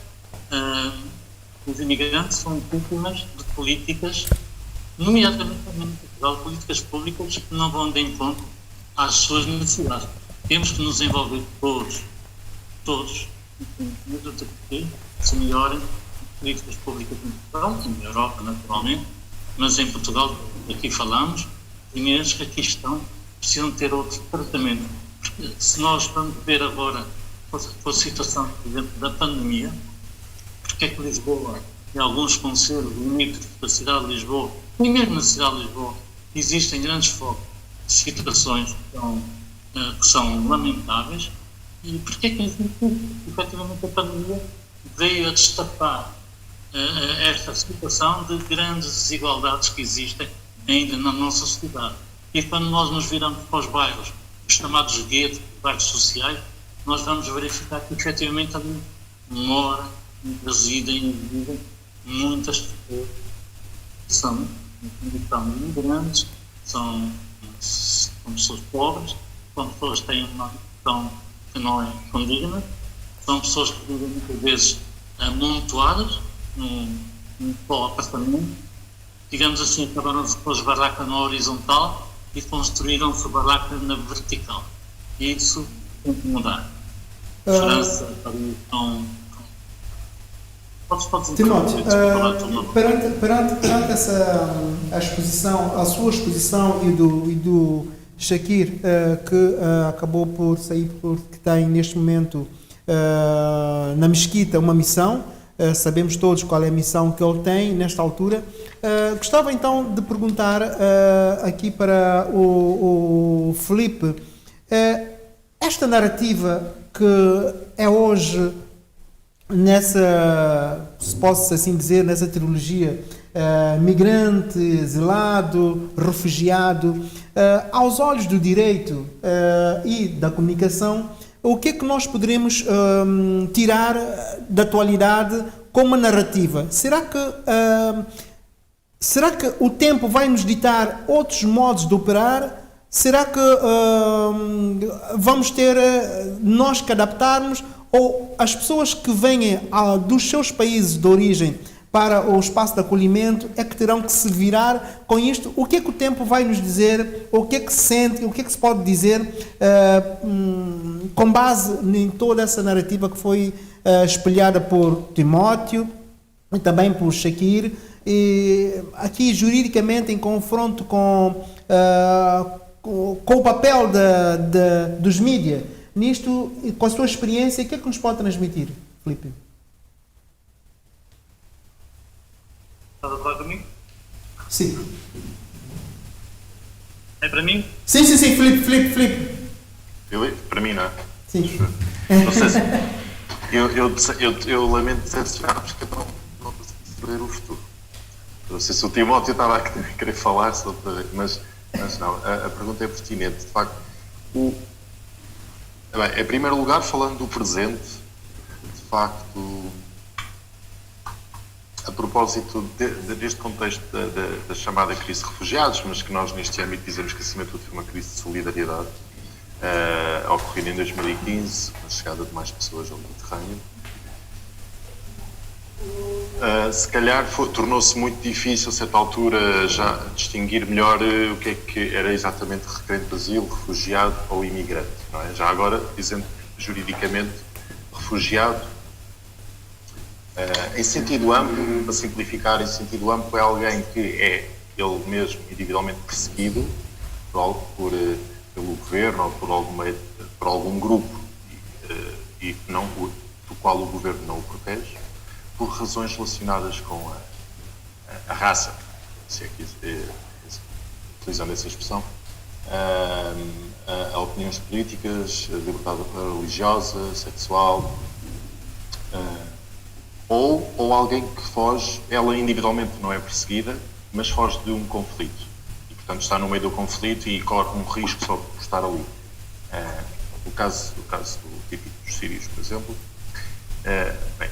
Os imigrantes são vítimas de políticas, nomeadamente também em Portugal, políticas públicas que não vão de encontro às suas necessidades. Temos que nos envolver todos, que se melhorem as políticas públicas em Portugal, e na Europa, naturalmente, mas em Portugal, aqui falamos, os imigrantes que aqui estão precisam ter outro tratamento. Porque se nós vamos ver agora com a situação, por exemplo, da pandemia, porque é que Lisboa em alguns concelhos limítrofes da cidade de Lisboa, e mesmo na cidade de Lisboa, existem grandes focos de situações que são lamentáveis. E porquê que existe isso? Efetivamente a pandemia veio a destapar esta situação de grandes desigualdades que existem ainda na nossa sociedade. E quando nós nos viramos para os bairros, os chamados guetos, bairros sociais, nós vamos verificar que efetivamente ali moram, residem e vivem muitas pessoas que são em condição de imigrantes, são pessoas pobres, são pessoas que têm uma condição que não é condigna, são pessoas que vivem muitas vezes amontoadas num só apartamento, digamos assim, acabaram-se com as barracas na horizontal e construíram-se barracas na vertical. E isso tem que mudar. França, ali estão. Timóteo, perante a exposição, a sua exposição e do Shakir, que acabou por sair, porque tem neste momento na Mesquita uma missão, sabemos todos qual é a missão que ele tem nesta altura. Gostava então de perguntar aqui para o Filipe, esta narrativa que é hoje nessa, se posso assim dizer, nessa trilogia migrante, exilado, refugiado, aos olhos do direito e da comunicação, o que é que nós poderemos tirar da atualidade como narrativa? Será que o tempo vai nos ditar outros modos de operar? Será que vamos ter nós que adaptarmos, ou as pessoas que vêm dos seus países de origem para o espaço de acolhimento é que terão que se virar com isto? O que é que o tempo vai nos dizer? O que é que se sente? O que é que se pode dizer com base em toda essa narrativa que foi espelhada por Timóteo e também por Shakir, e aqui juridicamente em confronto com o papel dos mídias nisto, com a sua experiência, o que é que nos pode transmitir, Filipe? Estás a falar comigo? Sim. É para mim? Sim, Filipe. Filipe? Para mim, não é? Sim. Não sei se... Eu lamento decepcionar, porque eu não consigo saber o futuro. Não sei se o Timóteo estava a querer falar sobre, mas não, a pergunta é pertinente. De facto, bem, em primeiro lugar, falando do presente, de facto, a propósito deste contexto da chamada crise de refugiados, mas que nós neste âmbito dizemos que acima de tudo foi uma crise de solidariedade, ocorrida em 2015, com a chegada de mais pessoas ao Mediterrâneo, se calhar tornou-se muito difícil a certa altura já distinguir melhor o que é que era exatamente requerente de asilo, refugiado ou imigrante, não é? Já agora, dizendo juridicamente, refugiado, em sentido amplo, para simplificar, em sentido amplo, é alguém que é ele mesmo individualmente perseguido pelo governo ou por algum grupo e não, do qual o governo não o protege, por razões relacionadas com a raça, se é que utilizando essa expressão, a opiniões políticas, a liberdade religiosa, sexual, ou alguém que foge, ela individualmente não é perseguida, mas foge de um conflito e, portanto, está no meio do conflito e corre um risco só por estar ali. O caso do típico dos sírios, por exemplo. Bem,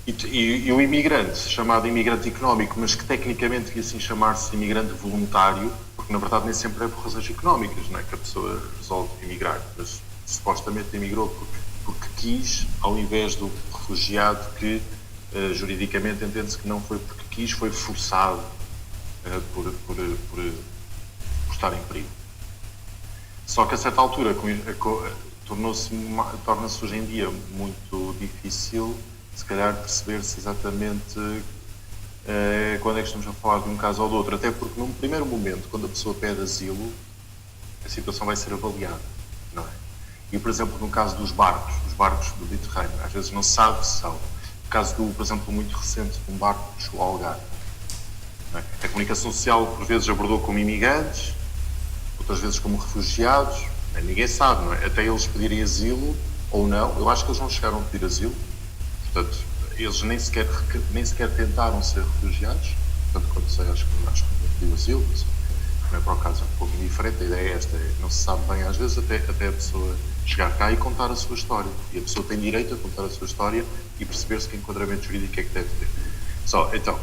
e o imigrante, chamado imigrante económico, mas que tecnicamente devia assim chamar-se imigrante voluntário, porque na verdade nem sempre é por razões económicas, não é, que a pessoa resolve emigrar, mas supostamente emigrou porque quis, ao invés do refugiado que juridicamente entende-se que não foi porque quis, foi forçado por estar em perigo. Só que a certa altura torna-se hoje em dia muito difícil, se calhar, perceber-se exatamente quando é que estamos a falar de um caso ou do outro, até porque num primeiro momento, quando a pessoa pede asilo, a situação vai ser avaliada, não é? E, por exemplo, no caso dos barcos do Mediterrâneo, às vezes não se sabe se são caso, por exemplo, muito recente, de um barco que chegou ao Algarve. Não é? A comunicação social, por vezes, abordou como imigrantes, outras vezes como refugiados. Ninguém sabe, não é? Até eles pedirem asilo ou não. Eu acho que eles não chegaram a pedir asilo. Portanto, eles nem sequer tentaram ser refugiados. Portanto, quando sei, acho que não pediu asilo. Não é para o caso, é um pouco indiferente. A ideia é esta: não se sabe bem, às vezes, até a pessoa chegar cá e contar a sua história. E a pessoa tem direito a contar a sua história e perceber-se que enquadramento jurídico é que deve ter. Então,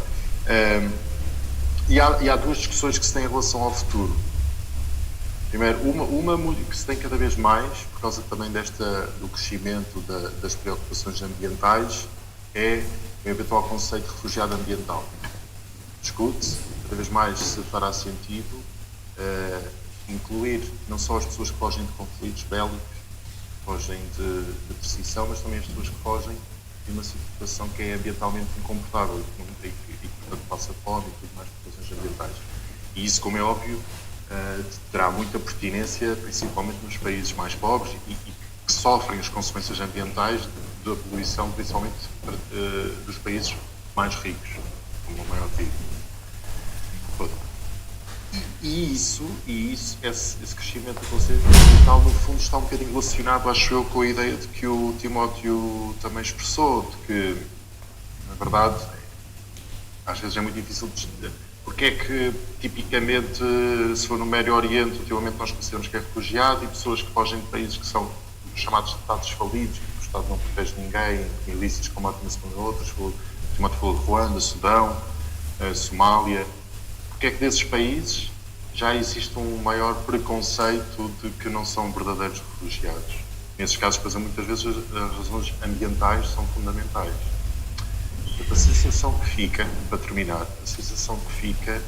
e há duas discussões que se têm em relação ao futuro. Primeiro, uma que se tem cada vez mais, por causa também do crescimento das preocupações ambientais, é o eventual conceito de refugiado ambiental. Discute-se, cada vez mais se fará sentido incluir não só as pessoas que fogem de conflitos bélicos, que fogem de perseguição, mas também as pessoas que fogem de uma situação que é ambientalmente incomportável e que portanto, passa fome e tudo mais por razões ambientais. E isso, como é óbvio, terá muita pertinência, principalmente nos países mais pobres e que sofrem as consequências ambientais da poluição, principalmente dos países mais ricos, como a maior PIB. Esse crescimento do conceito ambiental, no fundo, está um bocadinho relacionado, acho eu, com a ideia de que o Timóteo também expressou, de que, na verdade, às vezes é muito difícil de... Porque é que, tipicamente, se for no Médio Oriente, ultimamente nós consideramos que é refugiado, e pessoas que fogem de países que são chamados Estados falidos, que o Estado não protege ninguém, milícias como a Venezuela e outros, o Timóteo falou de Ruanda, Sudão, Somália. Porque é que desses países já existe um maior preconceito de que não são verdadeiros refugiados? Nesses casos, pois, muitas vezes as razões ambientais são fundamentais. A sensação que fica, para terminar, a sensação que fica,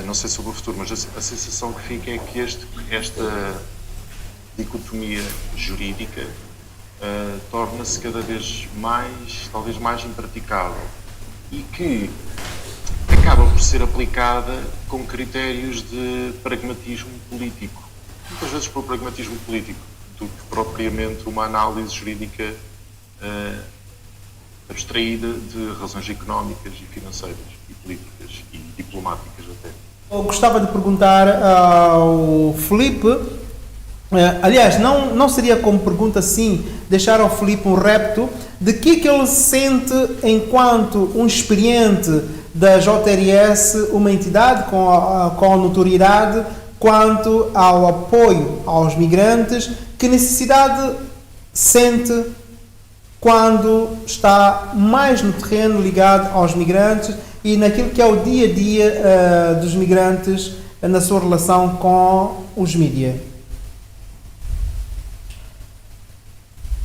não sei sobre o futuro, mas a sensação que fica é que esta dicotomia jurídica torna-se cada vez mais, talvez mais impraticável e que acaba por ser aplicada com critérios de pragmatismo político. Muitas vezes por pragmatismo político, do que propriamente uma análise jurídica abstraída de razões económicas e financeiras e políticas e diplomáticas até. Eu gostava de perguntar ao Filipe, aliás, não seria como pergunta assim, deixar ao Filipe um repto de que ele sente enquanto um experiente da JRS, uma entidade com a notoriedade quanto ao apoio aos migrantes, que necessidade sente quando está mais no terreno ligado aos migrantes e naquilo que é o dia a dia dos migrantes na sua relação com os mídia.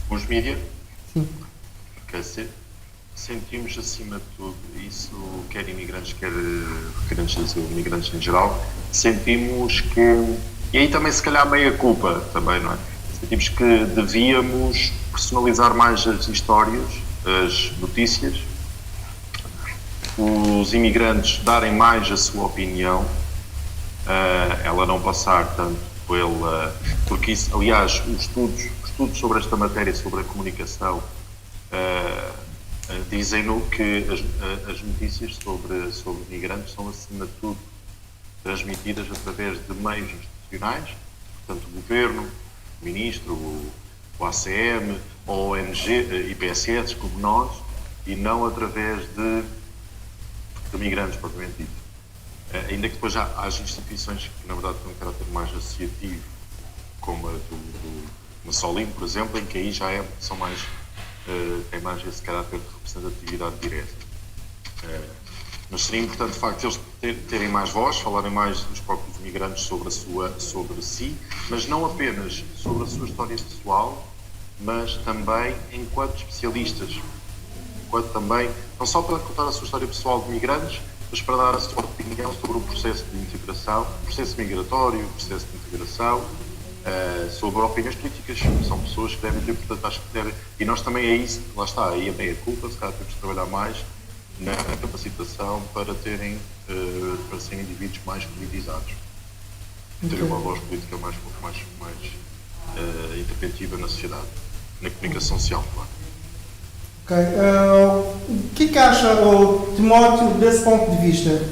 Os mídia? Sim. Sentimos, acima de tudo, isso, quer imigrantes, quer requerentes de asilo, imigrantes em geral, sentimos que, e aí também se calhar meia culpa também, não é? Sentimos que devíamos personalizar mais as histórias, as notícias, os imigrantes darem mais a sua opinião, ela não passar tanto pela... Porque isso, aliás, os estudos sobre esta matéria, sobre a comunicação, dizem-no que as notícias sobre migrantes são, acima de tudo, transmitidas através de meios institucionais, portanto, o governo, o ministro, o ACM, a ONG, IPSS, como nós, e não através de migrantes, propriamente dito. Ainda que depois haja instituições que, na verdade, têm um caráter mais associativo, como a do Solim, por exemplo, em que aí já são mais, tem mais esse caráter de representatividade direta. Mas seria importante, de facto, eles terem mais voz, falarem mais dos próprios migrantes sobre si, mas não apenas sobre a sua história pessoal, mas também enquanto especialistas. Também, não só para contar a sua história pessoal de migrantes, mas para dar a sua opinião sobre o processo de integração, processo migratório, processo de integração, sobre opiniões políticas. São pessoas que devem ter, portanto, acho que devem. E nós também é isso, lá está, aí a meia culpa, se calhar temos de trabalhar mais na capacitação para serem indivíduos mais politizados. Terem uma voz política mais interventiva na sociedade, na comunicação social, claro. Ok. O que acha o Timóteo desse ponto de vista?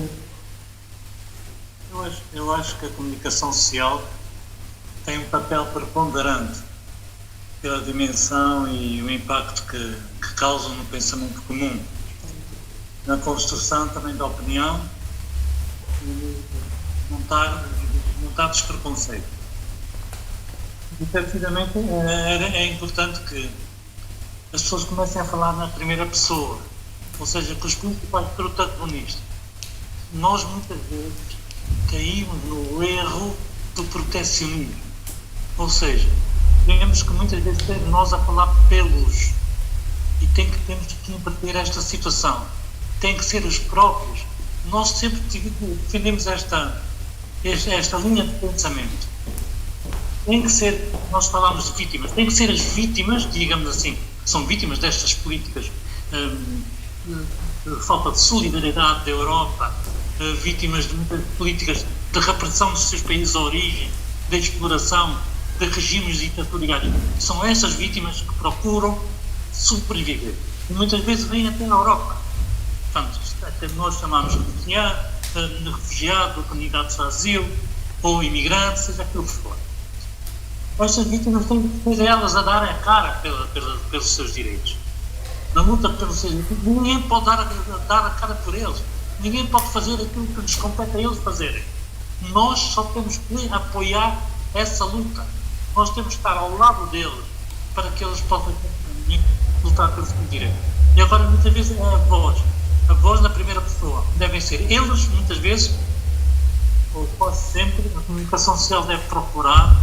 Eu acho que a comunicação social tem um papel preponderante pela dimensão e o impacto que causam no pensamento comum, na construção também da opinião e montar despreconceito. Efetivamente, é importante que as pessoas comecem a falar na primeira pessoa, ou seja, que os principais protagonistas. Nós muitas vezes caímos no erro do protecionismo, ou seja, temos que muitas vezes ser nós a falar pelos, e temos que inverter esta situação, tem que ser os próprios. Nós sempre defendemos esta linha de pensamento. Tem que ser, nós falamos de vítimas, tem que ser as vítimas, digamos assim, são vítimas destas políticas de falta de solidariedade da Europa, vítimas de muitas políticas de repressão dos seus países de origem, de exploração, de regimes ditatoriais. São essas vítimas que procuram sobreviver. E muitas vezes vêm até a Europa. Portanto, até nós chamamos de refugiado, candidatos a asilo, ou imigrantes, seja aquilo que for. Estas vítimas têm que ser elas a darem a cara pelos seus direitos. Na luta pelos seus direitos, ninguém pode dar a cara por eles. Ninguém pode fazer aquilo que lhes compete a eles fazerem. Nós só temos que apoiar essa luta. Nós temos que estar ao lado deles para que eles possam lutar pelos seus direitos. E agora, muitas vezes, é a voz na primeira pessoa. Devem ser eles, muitas vezes, ou quase sempre, a comunicação social deve procurar.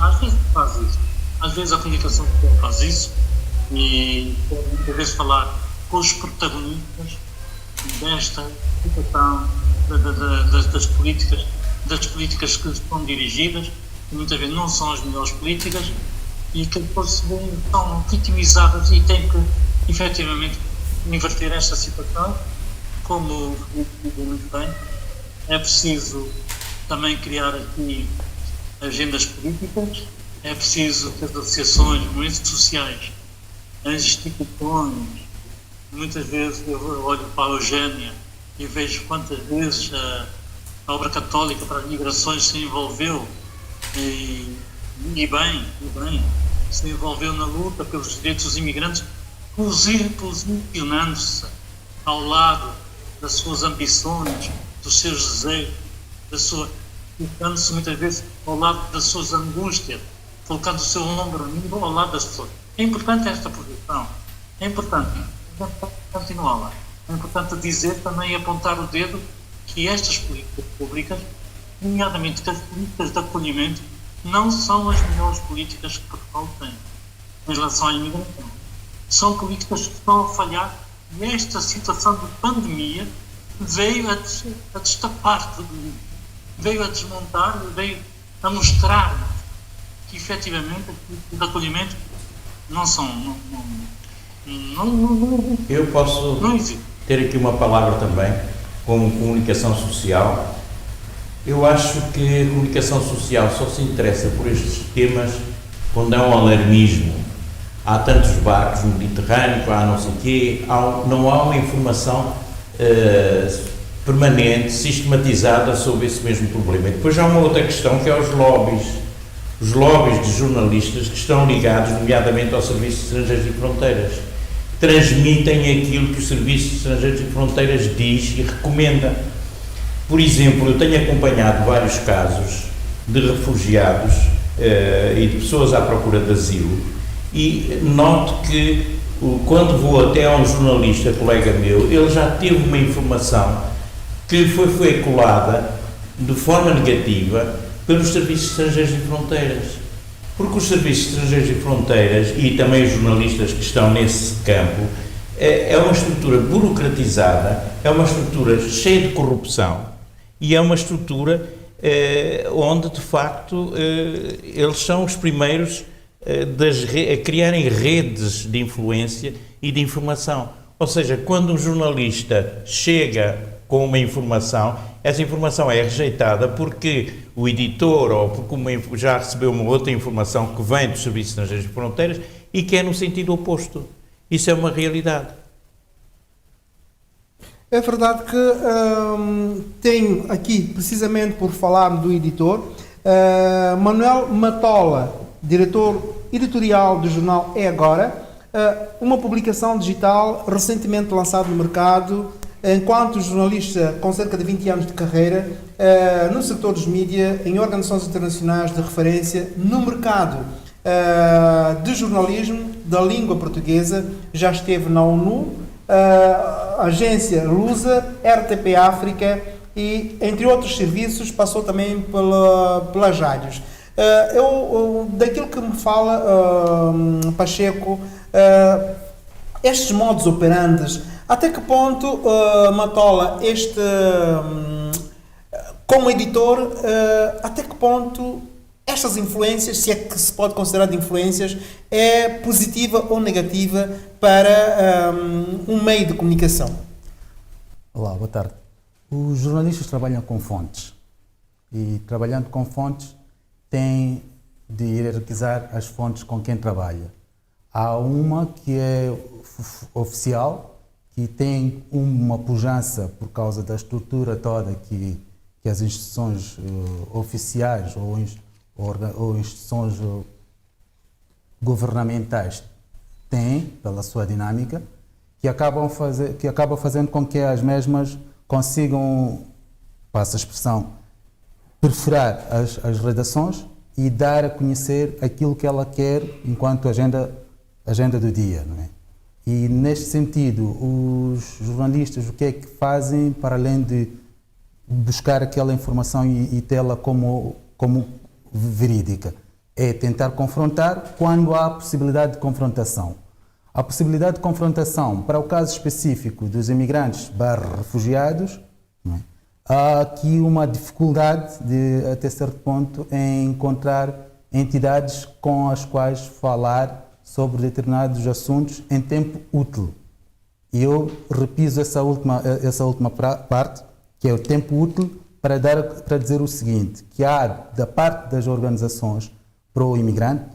Às vezes faz isso. Às vezes a comunicação social faz isso e muitas vezes falar com os protagonistas desta situação das políticas que estão dirigidas, que muitas vezes não são as melhores políticas e que depois são vitimizadas e têm que efetivamente inverter esta situação, como digo muito bem. É preciso também criar aqui agendas políticas, é preciso que as associações, movimentos sociais, as instituições, muitas vezes eu olho para a Eugénia e vejo quantas vezes a obra católica para as migrações se envolveu e bem, se envolveu na luta pelos direitos dos imigrantes, posicionando-se ao lado das suas ambições, dos seus desejos, colocando-se muitas vezes ao lado das suas angústias, colocando o seu ombro amigo ao lado das pessoas. É importante esta posição, é importante continuar lá. É importante dizer também e apontar o dedo que estas políticas públicas, nomeadamente que as políticas de acolhimento, não são as melhores políticas que Portugal tem em relação à imigração. São políticas que estão a falhar e esta situação de pandemia veio a destapar tudo isso. Veio a desmontar, veio a mostrar que efetivamente as políticas de acolhimento não são. Eu posso ter aqui uma palavra também, como comunicação social. Eu acho que a comunicação social só se interessa por estes temas quando há um alarmismo. Há tantos barcos no Mediterrâneo, há não sei o quê, não há uma informação permanente, sistematizada sobre esse mesmo problema. E depois há uma outra questão que é os lobbies de jornalistas que estão ligados, nomeadamente ao Serviço de Estrangeiros e Fronteiras, que transmitem aquilo que o Serviço de Estrangeiros e Fronteiras diz e recomenda. Por exemplo, eu tenho acompanhado vários casos de refugiados e de pessoas à procura de asilo e noto que quando vou até a um jornalista, colega meu, ele já teve uma informação que foi veiculada de forma negativa pelos Serviços Estrangeiros e Fronteiras. Porque os Serviços Estrangeiros e Fronteiras e também os jornalistas que estão nesse campo é uma estrutura burocratizada, é uma estrutura cheia de corrupção e é uma estrutura onde, de facto, eles são os primeiros a criarem redes de influência e de informação. Ou seja, quando um jornalista chega com uma informação, essa informação é rejeitada porque o editor ou porque já recebeu uma outra informação que vem dos Serviços Estrangeiros e Fronteiras e que é no sentido oposto. Isso é uma realidade. É verdade que tenho aqui, precisamente por falar do editor, Manuel Matola, diretor editorial do jornal É Agora, uma publicação digital recentemente lançada no mercado, enquanto jornalista com cerca de 20 anos de carreira no setor dos mídias, em organizações internacionais de referência no mercado de jornalismo da língua portuguesa, já esteve na ONU, Agência Lusa, RTP África e, entre outros serviços, passou também pelas rádios. Daquilo que me fala, Pacheco, estes modos operantes, até que ponto, Matola, como editor, até que ponto estas influências, se é que se pode considerar de influências, é positiva ou negativa para um meio de comunicação? Olá, boa tarde. Os jornalistas trabalham com fontes e, trabalhando com fontes, têm de hierarquizar as fontes com quem trabalha. Há uma que é oficial, que tem uma pujança por causa da estrutura toda que as instituições oficiais ou instituições governamentais têm, pela sua dinâmica, que acaba fazendo com que as mesmas consigam, passa a expressão, perfurar as redações e dar a conhecer aquilo que ela quer enquanto agenda do dia, não é? E, neste sentido, os jornalistas o que é que fazem, para além de buscar aquela informação e tê-la como verídica? É tentar confrontar quando há a possibilidade de confrontação. A possibilidade de confrontação, para o caso específico dos imigrantes/refugiados, não é? Há aqui uma dificuldade de, até certo ponto, em encontrar entidades com as quais falar sobre determinados assuntos em tempo útil. E eu repiso essa última parte, que é o tempo útil, para dizer o seguinte, que há, da parte das organizações pró-imigrante,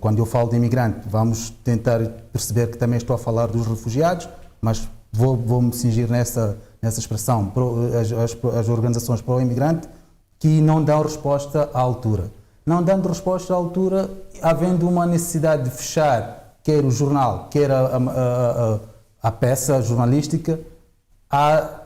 quando eu falo de imigrante, vamos tentar perceber que também estou a falar dos refugiados, mas vou-me cingir nessa expressão, as organizações pró-imigrante, que não dão resposta à altura. Não dando resposta à altura, havendo uma necessidade de fechar, quer o jornal, quer a peça jornalística, há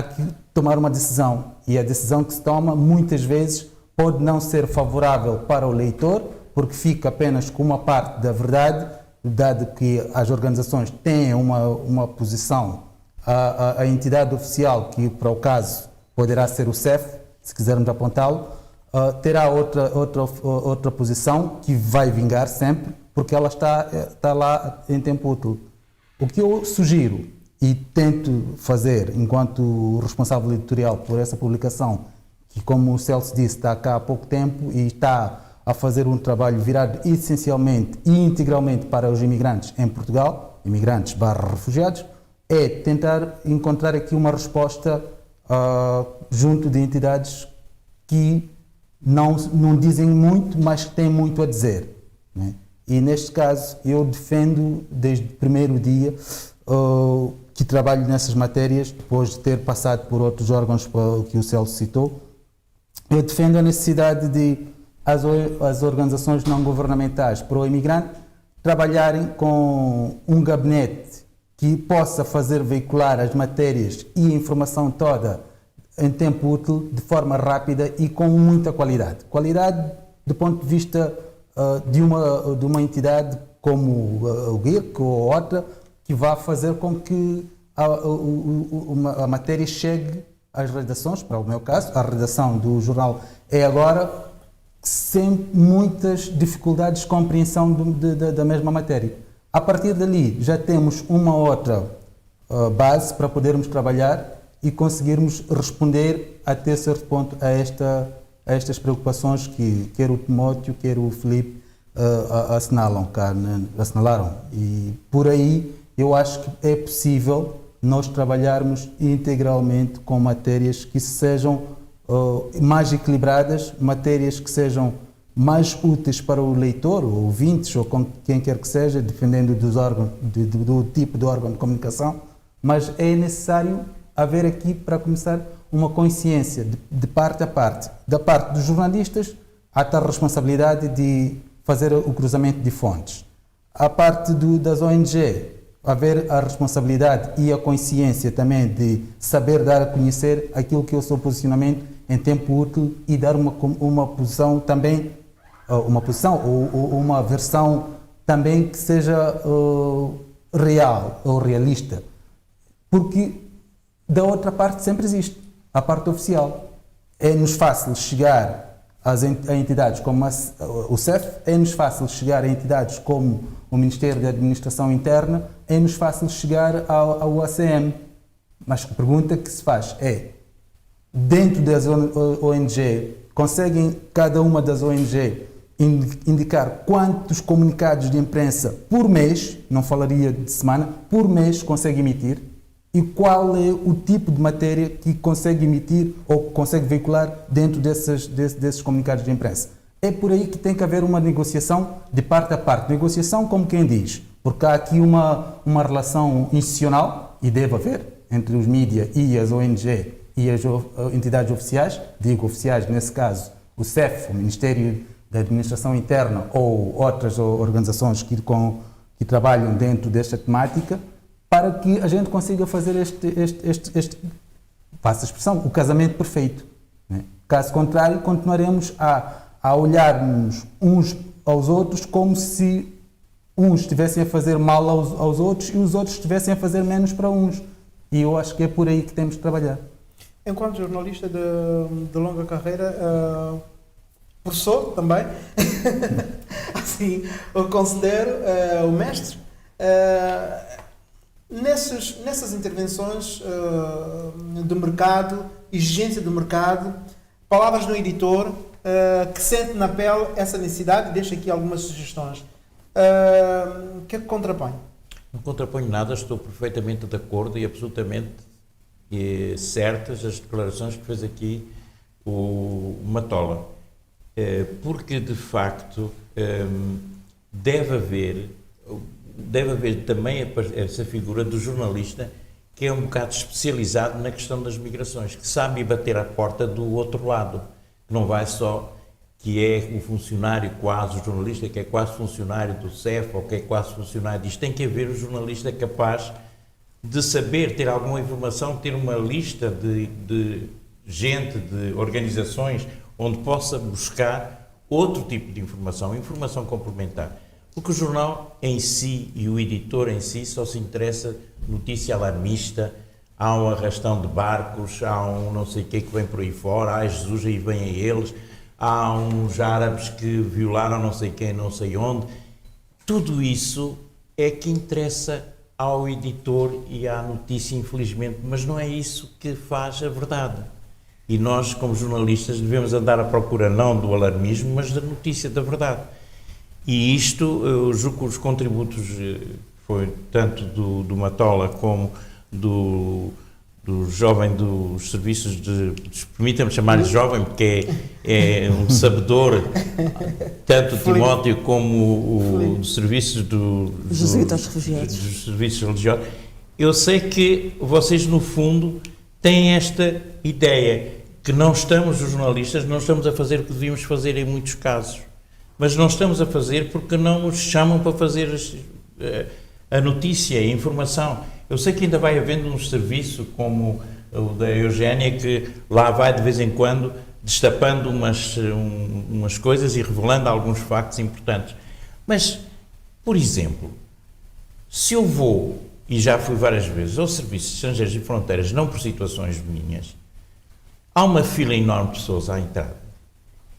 que tomar uma decisão. E a decisão que se toma, muitas vezes, pode não ser favorável para o leitor, porque fica apenas com uma parte da verdade, dado que as organizações têm uma posição, a entidade oficial, que para o caso poderá ser o CEF, se quisermos apontá-lo, terá outra posição que vai vingar sempre, porque ela está lá em tempo útil. O que eu sugiro e tento fazer enquanto responsável editorial por essa publicação, que, como o Celso disse, está cá há pouco tempo e está a fazer um trabalho virado essencialmente e integralmente para os imigrantes em Portugal, imigrantes/refugiados, é tentar encontrar aqui uma resposta junto de entidades que não dizem muito, mas que têm muito a dizer, né? E, neste caso, eu defendo, desde o primeiro dia que trabalho nessas matérias, depois de ter passado por outros órgãos que o Celso citou, eu defendo a necessidade de as organizações não governamentais pró-imigrante trabalharem com um gabinete que possa fazer veicular as matérias e a informação toda em tempo útil, de forma rápida e com muita qualidade. Qualidade do ponto de vista de uma entidade como o GIRC ou outra, que vá fazer com que a matéria chegue às redações, para o meu caso, a redação do jornal É Agora, sem muitas dificuldades de compreensão da mesma matéria. A partir dali já temos uma outra base para podermos trabalhar e conseguirmos responder até certo ponto a estas preocupações que quer o Timóteo, quer o Filipe assinalaram. E por aí eu acho que é possível nós trabalharmos integralmente com matérias que sejam mais equilibradas, matérias que sejam mais úteis para o leitor, ou ouvintes, ou com quem quer que seja, dependendo dos órgãos, do tipo de órgão de comunicação, mas é necessário haver aqui, para começar, uma consciência de parte a parte. Da parte dos jornalistas, há a responsabilidade de fazer o cruzamento de fontes. A parte das ONG, haver a responsabilidade e a consciência também de saber dar a conhecer aquilo que é o seu posicionamento em tempo útil e dar uma posição também, ou uma versão também que seja real ou realista. Porque da outra parte sempre existe, a parte oficial. É-nos fácil chegar a entidades como o CEF, é-nos fácil chegar a entidades como o Ministério da Administração Interna, é-nos fácil chegar ao ACM. Mas a pergunta que se faz é, dentro das ONG, conseguem cada uma das ONG indicar quantos comunicados de imprensa por mês, não falaria de semana, por mês consegue emitir? E qual é o tipo de matéria que consegue emitir ou consegue veicular dentro desses comunicados de imprensa? É por aí que tem que haver uma negociação de parte a parte. Negociação como quem diz, porque há aqui uma relação institucional, e deve haver, entre os mídias e as ONG e as entidades oficiais, digo oficiais nesse caso, o CEF, o Ministério da Administração Interna, ou outras organizações que trabalham dentro desta temática, para que a gente consiga fazer passa a expressão, o casamento perfeito. Né? Caso contrário, continuaremos a olharmos uns aos outros como se uns estivessem a fazer mal aos outros e os outros estivessem a fazer menos para uns. E eu acho que é por aí que temos de trabalhar. Enquanto jornalista de longa carreira, professor também, assim, eu considero o mestre. Nessas intervenções do mercado, exigência do mercado, palavras do editor que sente na pele essa necessidade, deixa aqui algumas sugestões. O que é que contrapõe? Não contraponho nada, estou perfeitamente de acordo e absolutamente certas as declarações que fez aqui o Matola. Porque, de facto, deve haver também essa figura do jornalista que é um bocado especializado na questão das migrações, que sabe bater à porta do outro lado, que não vai só, que é o funcionário quase, o jornalista que é quase funcionário do CEF ou que é quase funcionário disto. Tem que haver o jornalista capaz de saber, ter alguma informação, ter uma lista de gente, de organizações onde possa buscar outro tipo de informação complementar. Porque o jornal em si e o editor em si só se interessa notícia alarmista, há um arrastão de barcos, há um não sei o que vem por aí fora, há Jesus aí vem a eles, há uns árabes que violaram não sei quem, não sei onde. Tudo isso é que interessa ao editor e à notícia, infelizmente, mas não é isso que faz a verdade. E nós, como jornalistas, devemos andar à procura não do alarmismo, mas da notícia da verdade. E isto, eu julgo que os contributos, foi tanto do Matola como do jovem dos serviços permita-me chamar-lhe jovem, porque é um sabedor, tanto Timóteo como dos serviços dos serviços religiosos. Eu sei que vocês, no fundo, têm esta ideia, que não estamos, os jornalistas, não estamos a fazer o que devíamos fazer em muitos casos. Mas não estamos a fazer porque não nos chamam para fazer a notícia, a informação. Eu sei que ainda vai havendo um serviço como o da Eugénia, que lá vai de vez em quando destapando umas coisas e revelando alguns factos importantes. Mas, por exemplo, se eu vou, e já fui várias vezes, ao Serviço de Estrangeiros e Fronteiras, não por situações minhas, há uma fila enorme de pessoas à entrada.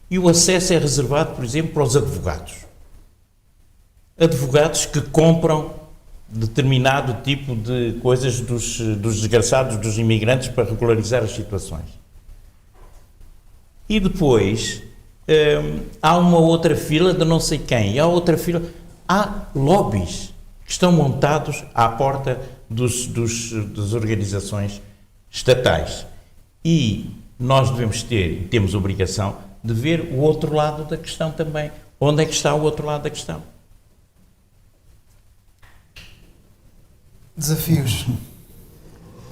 E o acesso é reservado, por exemplo, para os advogados. Advogados que compram determinado tipo de coisas dos desgraçados, dos imigrantes, para regularizar as situações. E depois há uma outra fila de não sei quem, e há outra fila. Há lobbies que estão montados à porta das organizações estatais. E nós devemos temos obrigação de ver o outro lado da questão também. Onde é que está o outro lado da questão? Desafios.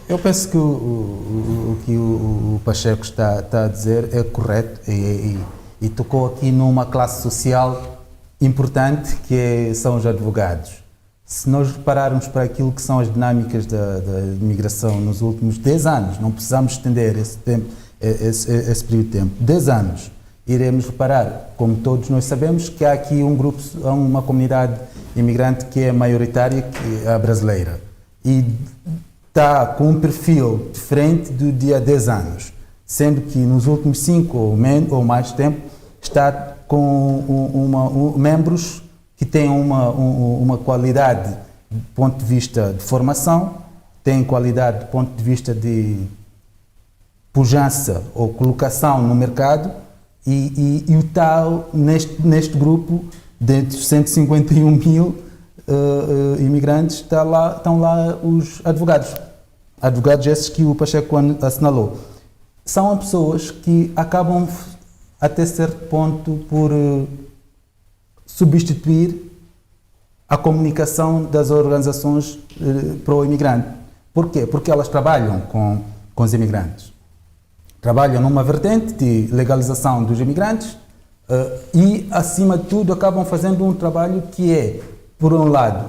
Eu penso que o que o Pacheco está a dizer é correto e tocou aqui numa classe social importante são os advogados. Se nós repararmos para aquilo que são as dinâmicas da imigração nos últimos 10 anos, não precisamos estender esse período de tempo, 10 anos, iremos reparar, como todos nós sabemos, que há aqui uma comunidade imigrante que é maioritária, que é a brasileira, e está com um perfil diferente do de há 10 anos, sendo que nos últimos 5 ou mais tempo está com membros que têm uma qualidade do ponto de vista de formação, têm qualidade do ponto de vista de pujança ou colocação no mercado e o tal, neste grupo, dentre os 151 mil imigrantes, estão lá os advogados. Advogados esses que o Pacheco assinalou. São pessoas que acabam, até certo ponto, por substituir a comunicação das organizações para o imigrante. Porquê? Porque elas trabalham com os imigrantes. Trabalham numa vertente de legalização dos imigrantes e, acima de tudo, acabam fazendo um trabalho que é, por um lado,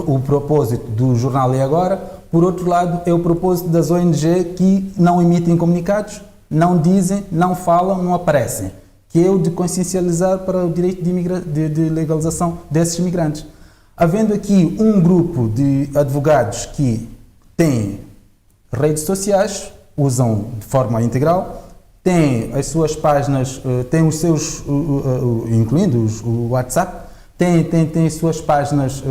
o propósito do jornal É Agora, por outro lado, é o propósito das ONG que não emitem comunicados, não dizem, não falam, não aparecem, que é o de consciencializar para o direito de legalização desses imigrantes. Havendo aqui um grupo de advogados que têm redes sociais, usam de forma integral, têm as suas páginas, têm os seus, incluindo o WhatsApp, têm as suas páginas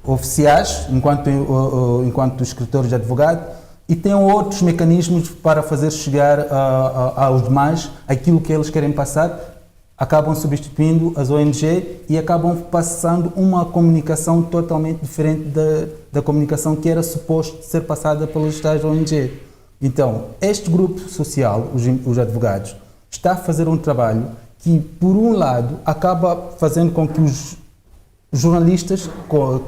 oficiais, enquanto escritores de advogado, e têm outros mecanismos para fazer chegar aos demais aquilo que eles querem passar, acabam substituindo as ONG e acabam passando uma comunicação totalmente diferente da comunicação que era suposto ser passada pelas tais ONG. Então, este grupo social, os advogados, está a fazer um trabalho que, por um lado, acaba fazendo com que os jornalistas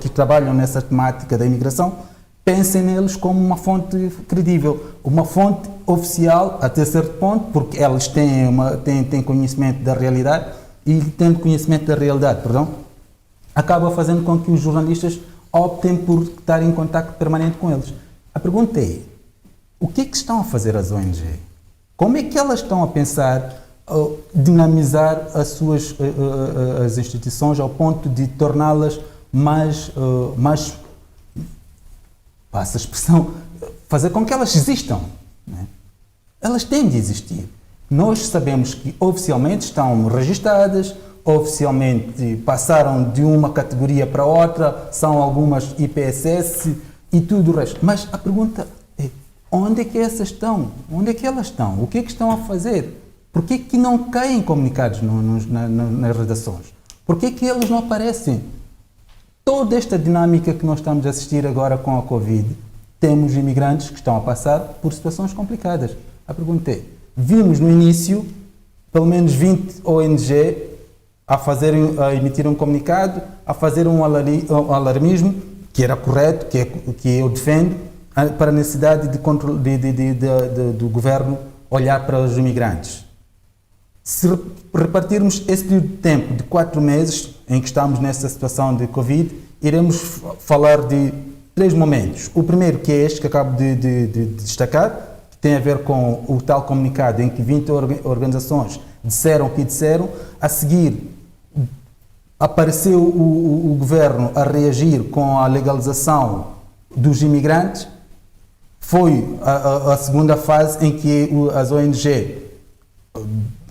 que trabalham nessa temática da imigração pensem neles como uma fonte credível, uma fonte oficial até certo ponto, porque elas têm conhecimento da realidade e, tendo conhecimento da realidade, acaba fazendo com que os jornalistas optem por estar em contacto permanente com eles. A pergunta é, o que é que estão a fazer as ONG? Como é que elas estão a pensar dinamizar as instituições ao ponto de torná-las mais, passa a expressão, fazer com que elas existam, né? Elas têm de existir. Nós sabemos que oficialmente estão registadas, oficialmente passaram de uma categoria para outra, são algumas IPSS e tudo o resto. Mas a pergunta é, onde é que essas estão? Onde é que elas estão? O que é que estão a fazer? Por que é que não caem comunicados nas redações? Por que é que eles não aparecem? Toda esta dinâmica que nós estamos a assistir agora com a Covid, temos imigrantes que estão a passar por situações complicadas. A pergunta é, vimos no início pelo menos 20 ONG a emitir um comunicado, a fazer um alarmismo, que era correto, que eu defendo, para a necessidade do governo olhar para os imigrantes. Se repartirmos esse período de tempo de 4 meses em que estamos nessa situação de Covid, iremos falar de 3 momentos. O primeiro, que é este que acabo de destacar, que tem a ver com o tal comunicado em que 20 organizações disseram o que disseram. A seguir, apareceu o governo a reagir com a legalização dos imigrantes. Foi a segunda fase em que as ONG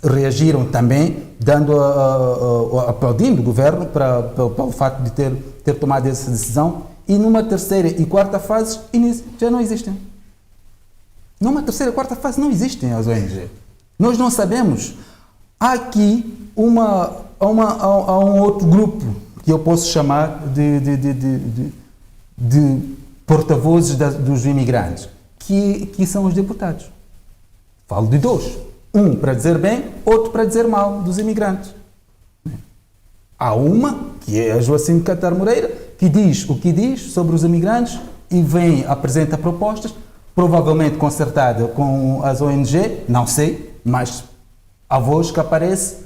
reagiram também, aplaudindo o governo pelo fato de ter tomado essa decisão, e numa terceira e quarta fase já não existem. Numa terceira e quarta fase não existem as ONG. Nós não sabemos. Há aqui há um outro grupo que eu posso chamar de porta-vozes dos imigrantes, que são os deputados. Falo de 2. Um para dizer bem, outro para dizer mal dos imigrantes. Há uma, que é a Joacim Catar Moreira, que diz o que diz sobre os imigrantes e apresenta propostas, provavelmente concertada com as ONG, não sei, mas a voz que aparece,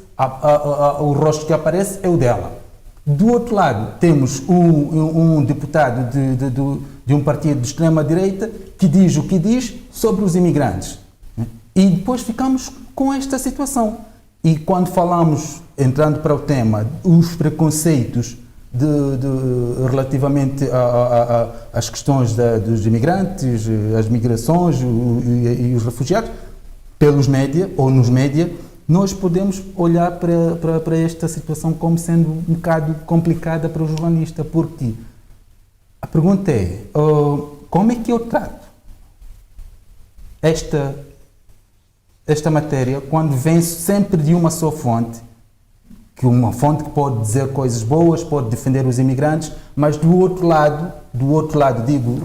o rosto que aparece é o dela. Do outro lado, temos um deputado de um partido de extrema-direita que diz o que diz sobre os imigrantes. E depois ficamos com esta situação. E quando falamos, entrando para o tema, os preconceitos relativamente às questões dos imigrantes, as migrações e os refugiados, pelos média ou nos média, nós podemos olhar para esta situação como sendo um bocado complicada para o jornalista, porque a pergunta é, como é que eu trato esta matéria quando vem sempre de uma só fonte, que uma fonte que pode dizer coisas boas, pode defender os imigrantes, mas do outro lado digo,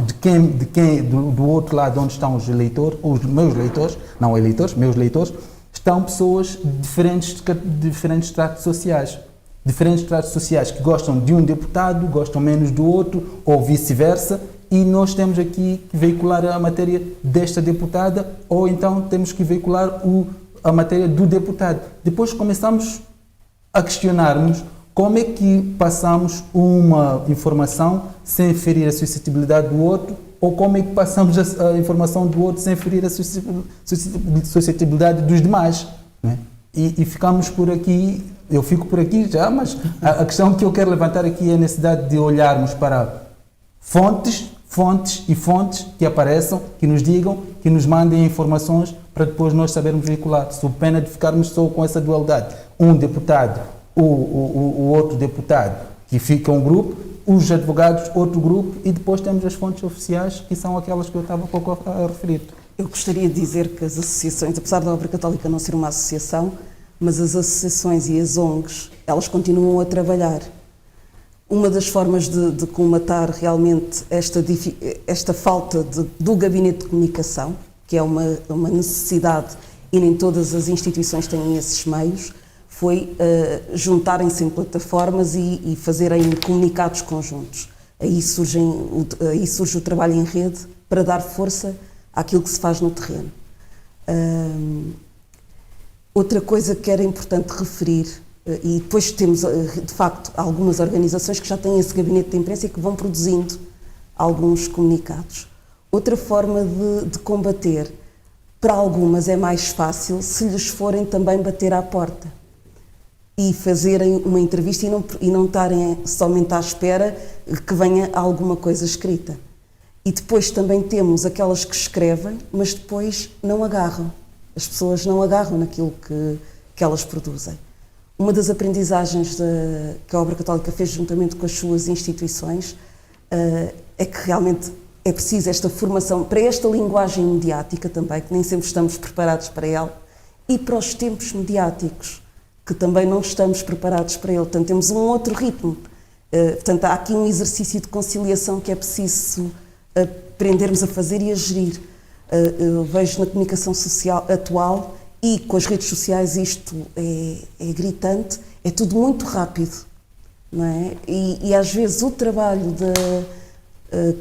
do outro lado onde estão os eleitores, os meus leitores, não eleitores, meus leitores, estão pessoas de diferentes tratos sociais. Diferentes tratos sociais que gostam de um deputado, gostam menos do outro, ou vice-versa, e nós temos aqui que veicular a matéria desta deputada, ou então temos que veicular a matéria do deputado. Depois começamos a questionarmos como é que passamos uma informação sem ferir a suscetibilidade do outro, ou como é que passamos a informação do outro sem ferir a suscetibilidade dos demais, né? E ficamos por aqui, eu fico por aqui já, mas a questão que eu quero levantar aqui é a necessidade de olharmos para fontes que apareçam, que nos digam, que nos mandem informações para depois nós sabermos veicular, sob pena de ficarmos só com essa dualidade. Um deputado, o outro deputado, que fica um grupo, os advogados, outro grupo, e depois temos as fontes oficiais, que são aquelas que eu estava há pouco a referir. Eu gostaria de dizer que as associações, apesar da Obra Católica não ser uma associação, mas as associações e as ONGs, elas continuam a trabalhar. Uma das formas de colmatar realmente esta falta do gabinete de comunicação, que é uma necessidade e nem todas as instituições têm esses meios, foi juntarem-se em plataformas e fazerem comunicados conjuntos. Aí surge o trabalho em rede para dar força àquilo que se faz no terreno. Outra coisa que era importante referir, e depois temos, de facto, algumas organizações que já têm esse gabinete de imprensa e que vão produzindo alguns comunicados. Outra forma de combater, para algumas é mais fácil se lhes forem também bater à porta e fazerem uma entrevista e não estarem somente à espera que venha alguma coisa escrita. E depois também temos aquelas que escrevem, mas depois não agarram. As pessoas não agarram naquilo que elas produzem. Uma das aprendizagens que a Obra Católica fez juntamente com as suas instituições é que realmente é preciso esta formação para esta linguagem mediática também, que nem sempre estamos preparados para ela, e para os tempos mediáticos, que também não estamos preparados para ele. Portanto, temos um outro ritmo. Portanto, há aqui um exercício de conciliação que é preciso aprendermos a fazer e a gerir. Eu vejo na comunicação social atual e com as redes sociais isto é gritante, é tudo muito rápido, não é? E às vezes o trabalho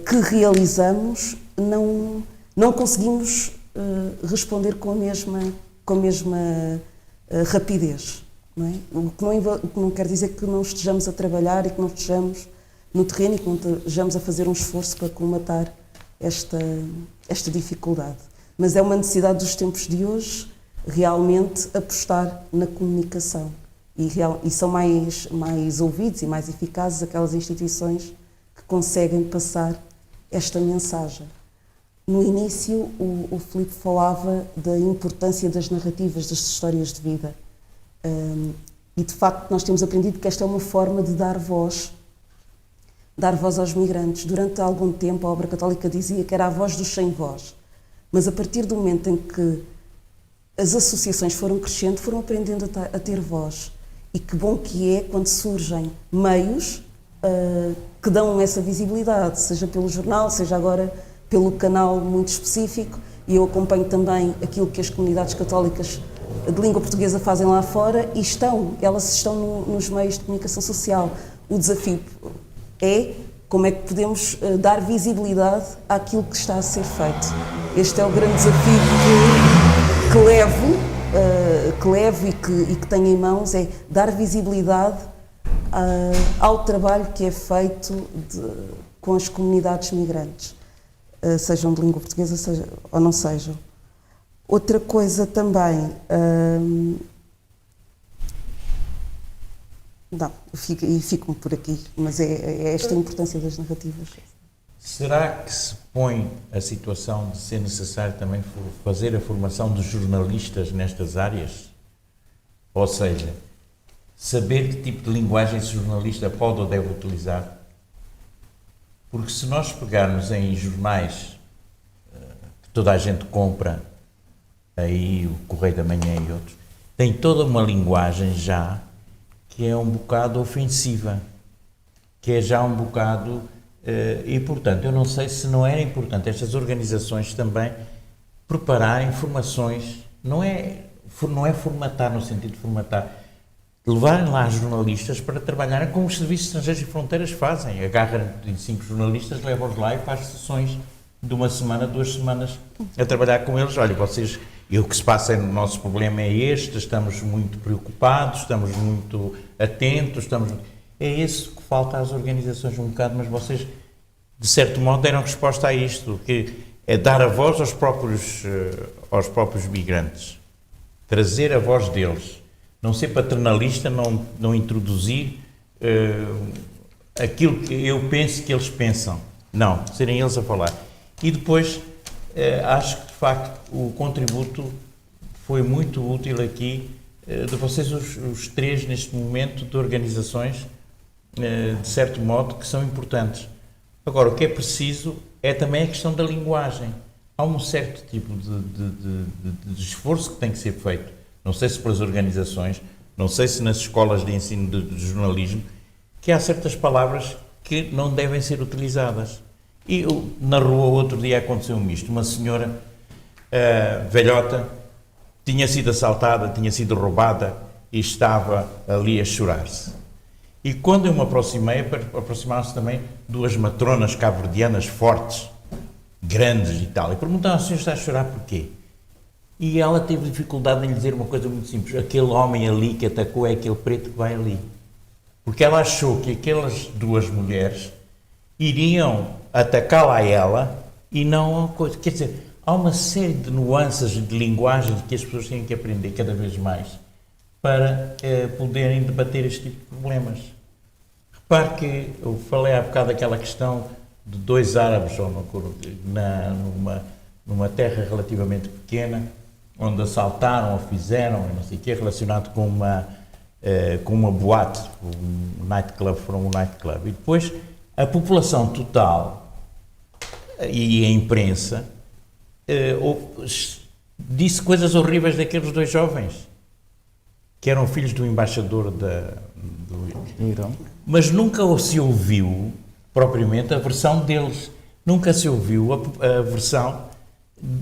que realizamos não conseguimos responder com a mesma rapidez. Não é? O que não quer dizer que não estejamos a trabalhar e que não estejamos no terreno e que não estejamos a fazer um esforço para colmatar esta dificuldade. Mas é uma necessidade dos tempos de hoje realmente apostar na comunicação e são mais ouvidos e mais eficazes aquelas instituições que conseguem passar esta mensagem. No início, o Filipe falava da importância das narrativas, das histórias de vida. E, de facto, nós temos aprendido que esta é uma forma de dar voz aos migrantes. Durante algum tempo, a Obra Católica dizia que era a voz dos sem voz. Mas, a partir do momento em que as associações foram crescendo, foram aprendendo a ter voz. E que bom que é quando surgem meios que dão essa visibilidade, seja pelo jornal, seja agora pelo canal muito específico. E eu acompanho também aquilo que as comunidades católicas de língua portuguesa fazem lá fora e elas estão nos meios de comunicação social. O desafio é como é que podemos dar visibilidade àquilo que está a ser feito. Este é o grande desafio que levo e que tenho em mãos, é dar visibilidade ao trabalho que é feito com as comunidades migrantes, sejam de língua portuguesa ou não sejam. Outra coisa também, fico-me por aqui, mas é esta a importância das narrativas. Será que se põe a situação de ser necessário também fazer a formação dos jornalistas nestas áreas? Ou seja, saber que tipo de linguagem esse jornalista pode ou deve utilizar? Porque se nós pegarmos em jornais que toda a gente compra, aí o Correio da Manhã e outros, tem toda uma linguagem já que é um bocado ofensiva, que é já um bocado... e, portanto, eu não sei se não era importante estas organizações também prepararem formações, não é formatar no sentido de formatar, levarem lá jornalistas para trabalharem como os serviços estrangeiros e fronteiras fazem. Agarram 25 jornalistas, levam-os lá e fazem sessões de 1 semana, 2 semanas a trabalhar com eles. Olha, vocês, o que se passa no nosso problema é este, estamos muito preocupados, estamos muito atentos, é isso que falta às organizações um bocado, mas vocês, de certo modo, deram resposta a isto, que é dar a voz aos próprios migrantes, trazer a voz deles, não ser paternalista, não introduzir aquilo que eu penso que eles pensam, não, serem eles a falar. E depois, acho que, de facto, o contributo foi muito útil aqui, de vocês os três, neste momento, de organizações, de certo modo, que são importantes. Agora, o que é preciso é também a questão da linguagem. Há um certo tipo de esforço que tem que ser feito. Não sei se pelas organizações, não sei se nas escolas de ensino de jornalismo, que há certas palavras que não devem ser utilizadas. E na rua, outro dia, aconteceu-me isto. Uma senhora velhota tinha sido assaltada, tinha sido roubada e estava ali a chorar-se. E quando eu me aproximei, aproximaram-se também duas matronas cabo-verdianas fortes, grandes e tal, e perguntaram: a senhora está a chorar porquê? E ela teve dificuldade em lhe dizer uma coisa muito simples: aquele homem ali que atacou é aquele preto que vai ali. Porque ela achou que aquelas duas mulheres iriam atacá-la a ela e não a coisa. Quer dizer, há uma série de nuances de linguagem que as pessoas têm que aprender cada vez mais para poderem debater este tipo de problemas. Repare que eu falei há bocado daquela questão de dois árabes numa terra relativamente pequena, onde assaltaram ou fizeram, não sei o quê, relacionado com uma boate, um nightclub, foram um nightclub. E depois a população total e a imprensa disse coisas horríveis daqueles dois jovens, que eram filhos do embaixador do Irão, mas nunca se ouviu propriamente a versão deles, nunca se ouviu a versão,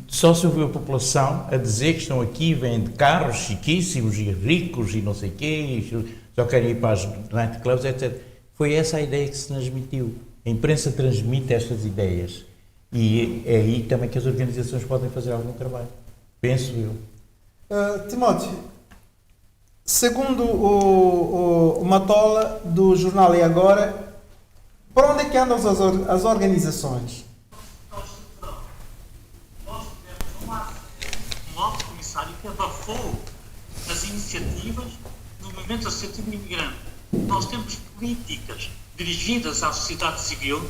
só se ouviu a população a dizer que estão aqui, vêm de carros chiquíssimos e ricos e não sei o quê, e só querem ir para as nightclubs, etc. Foi essa a ideia que se transmitiu. A imprensa transmite estas ideias e é aí também que as organizações podem fazer algum trabalho, penso eu. Timóteo, segundo o Matola do jornal E Agora, por onde é que andam as organizações? Nós tivemos um alto comissário que abafou as iniciativas do movimento associativo imigrante. Nós temos políticas dirigidas à sociedade civil,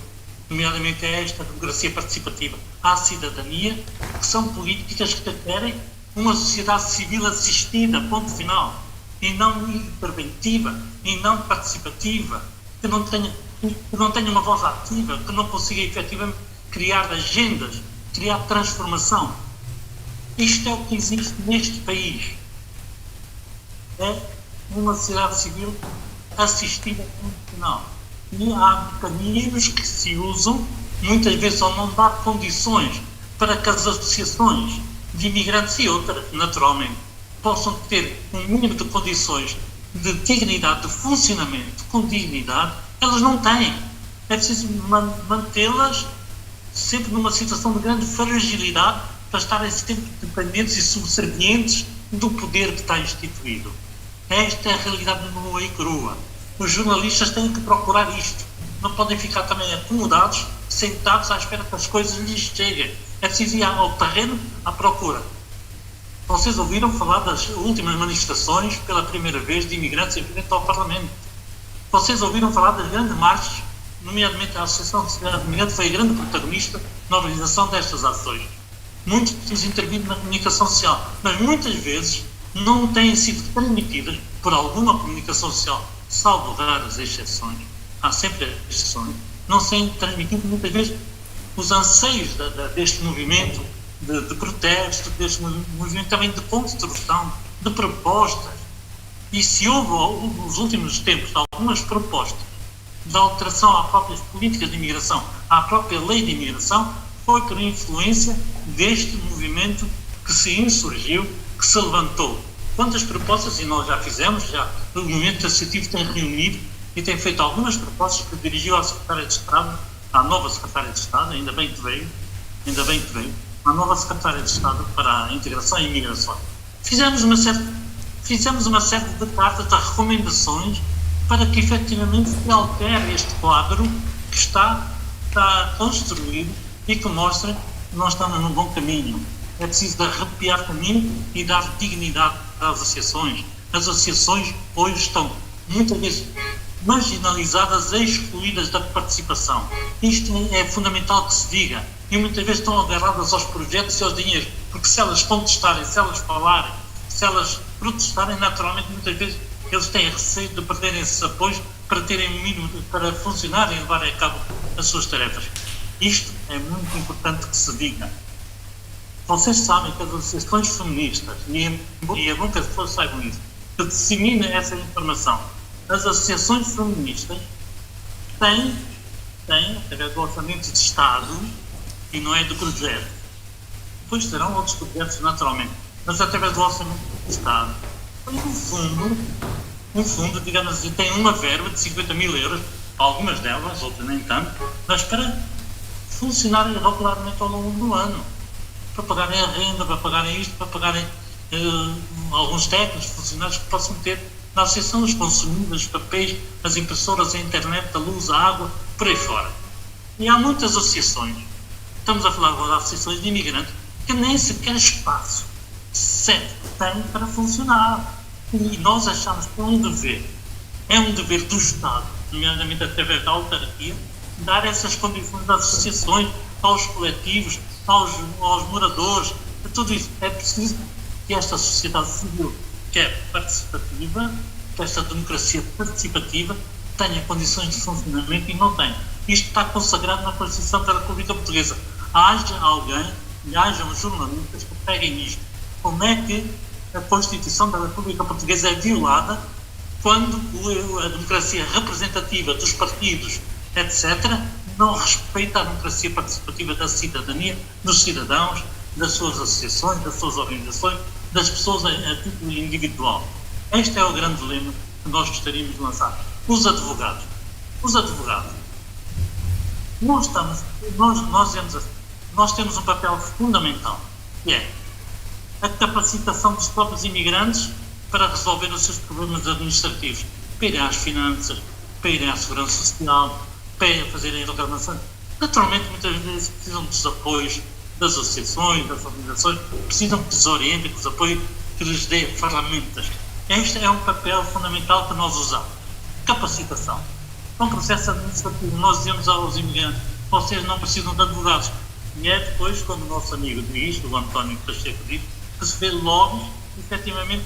nomeadamente a esta democracia participativa, à cidadania, que são políticas que querem uma sociedade civil assistida, ponto final, e não interventiva, e não participativa, que não tenha uma voz ativa, que não consiga efetivamente criar agendas, criar transformação. Isto é o que existe neste país. É uma sociedade civil assistida, ponto final. E há mecanismos que se usam, muitas vezes ao não dar condições para que as associações de imigrantes e outras, naturalmente, possam ter um mínimo de condições de dignidade, de funcionamento com dignidade, elas não têm. É preciso mantê-las sempre numa situação de grande fragilidade para estarem sempre dependentes e subservientes do poder que está instituído. Esta é a realidade nua e crua. Os jornalistas têm que procurar isto. Não podem ficar também acomodados, sentados à espera que as coisas lhes cheguem. É preciso ir ao terreno à procura. Vocês ouviram falar das últimas manifestações pela primeira vez de imigrantes em frente ao Parlamento. Vocês ouviram falar das grandes marchas, nomeadamente a Associação de Cidadãos Imigrantes foi a grande protagonista na organização destas ações. Muitos temos intervindo na comunicação social, mas muitas vezes não têm sido transmitidas por alguma comunicação social, salvo raras exceções, há sempre exceções, não são transmitidos muitas vezes os anseios deste movimento de protesto, deste movimento também de construção, de propostas. E se houve, nos últimos tempos, algumas propostas de alteração às próprias políticas de imigração, à própria lei de imigração, foi por influência deste movimento que se insurgiu, que se levantou. Quantas propostas, e nós já fizemos, o movimento associativo tem reunido e tem feito algumas propostas que dirigiu à Secretária de Estado, à nova Secretária de Estado, ainda bem que veio, à nova Secretária de Estado para a Integração e Imigração. Fizemos uma série de cartas de recomendações para que efetivamente se altere este quadro que está construído e que mostra que nós estamos num bom caminho. É preciso de arrepiar caminho e dar dignidade às associações. As associações hoje estão muitas vezes marginalizadas e excluídas da participação. Isto é fundamental que se diga. E muitas vezes estão agarradas aos projetos e aos dinheiros, porque se elas contestarem, se elas falarem, se elas protestarem, naturalmente muitas vezes eles têm receio de perderem esses apoios para terem um mínimo para funcionarem e levarem a cabo as suas tarefas. Isto é muito importante que se diga. Vocês sabem que as associações feministas, e é bom que as pessoas saibam isso, que disseminem essa informação. As associações feministas têm, através do orçamento de Estado, e não é do projeto. Depois terão outros projetos, naturalmente, mas através do orçamento de Estado, tem um fundo, digamos assim, tem uma verba de 50 mil euros, algumas delas, outras nem tanto, mas para funcionarem regularmente ao longo do ano, para pagarem a renda, para pagarem isto, para pagarem alguns técnicos, funcionários que possam ter na associação, os consumíveis, os papéis, as impressoras, a internet, a luz, a água, por aí fora. E há muitas associações, estamos a falar agora de associações de imigrantes, que nem sequer espaço certo têm para funcionar. E nós achamos que é um dever do Estado, nomeadamente através da autarquia, dar essas condições às associações, aos coletivos, aos moradores, a tudo isso. É preciso que esta sociedade civil, que é participativa, que esta democracia participativa, tenha condições de funcionamento e não tem. Isto está consagrado na Constituição da República Portuguesa. Haja alguém e hajam jornalistas que peguem isto. Como é que a Constituição da República Portuguesa é violada quando a democracia representativa dos partidos, etc., não respeita a democracia participativa da cidadania, dos cidadãos, das suas associações, das suas organizações, das pessoas a título individual. Este é o grande lema que nós gostaríamos de lançar. Os advogados. Nós temos um papel fundamental, que é a capacitação dos próprios imigrantes para resolver os seus problemas administrativos, para irem às finanças, para irem à segurança social, para fazerem reclamações. Naturalmente, muitas vezes precisam dos apoios das associações, das organizações, precisam que os orientem, que os apoiem, que lhes dê ferramentas. Este é um papel fundamental que nós usamos. Capacitação. É um processo administrativo. Nós dizemos aos imigrantes, vocês não precisam de advogados. E é depois, quando o nosso amigo diz, o António Pacheco diz, que se vê lobbies, efetivamente,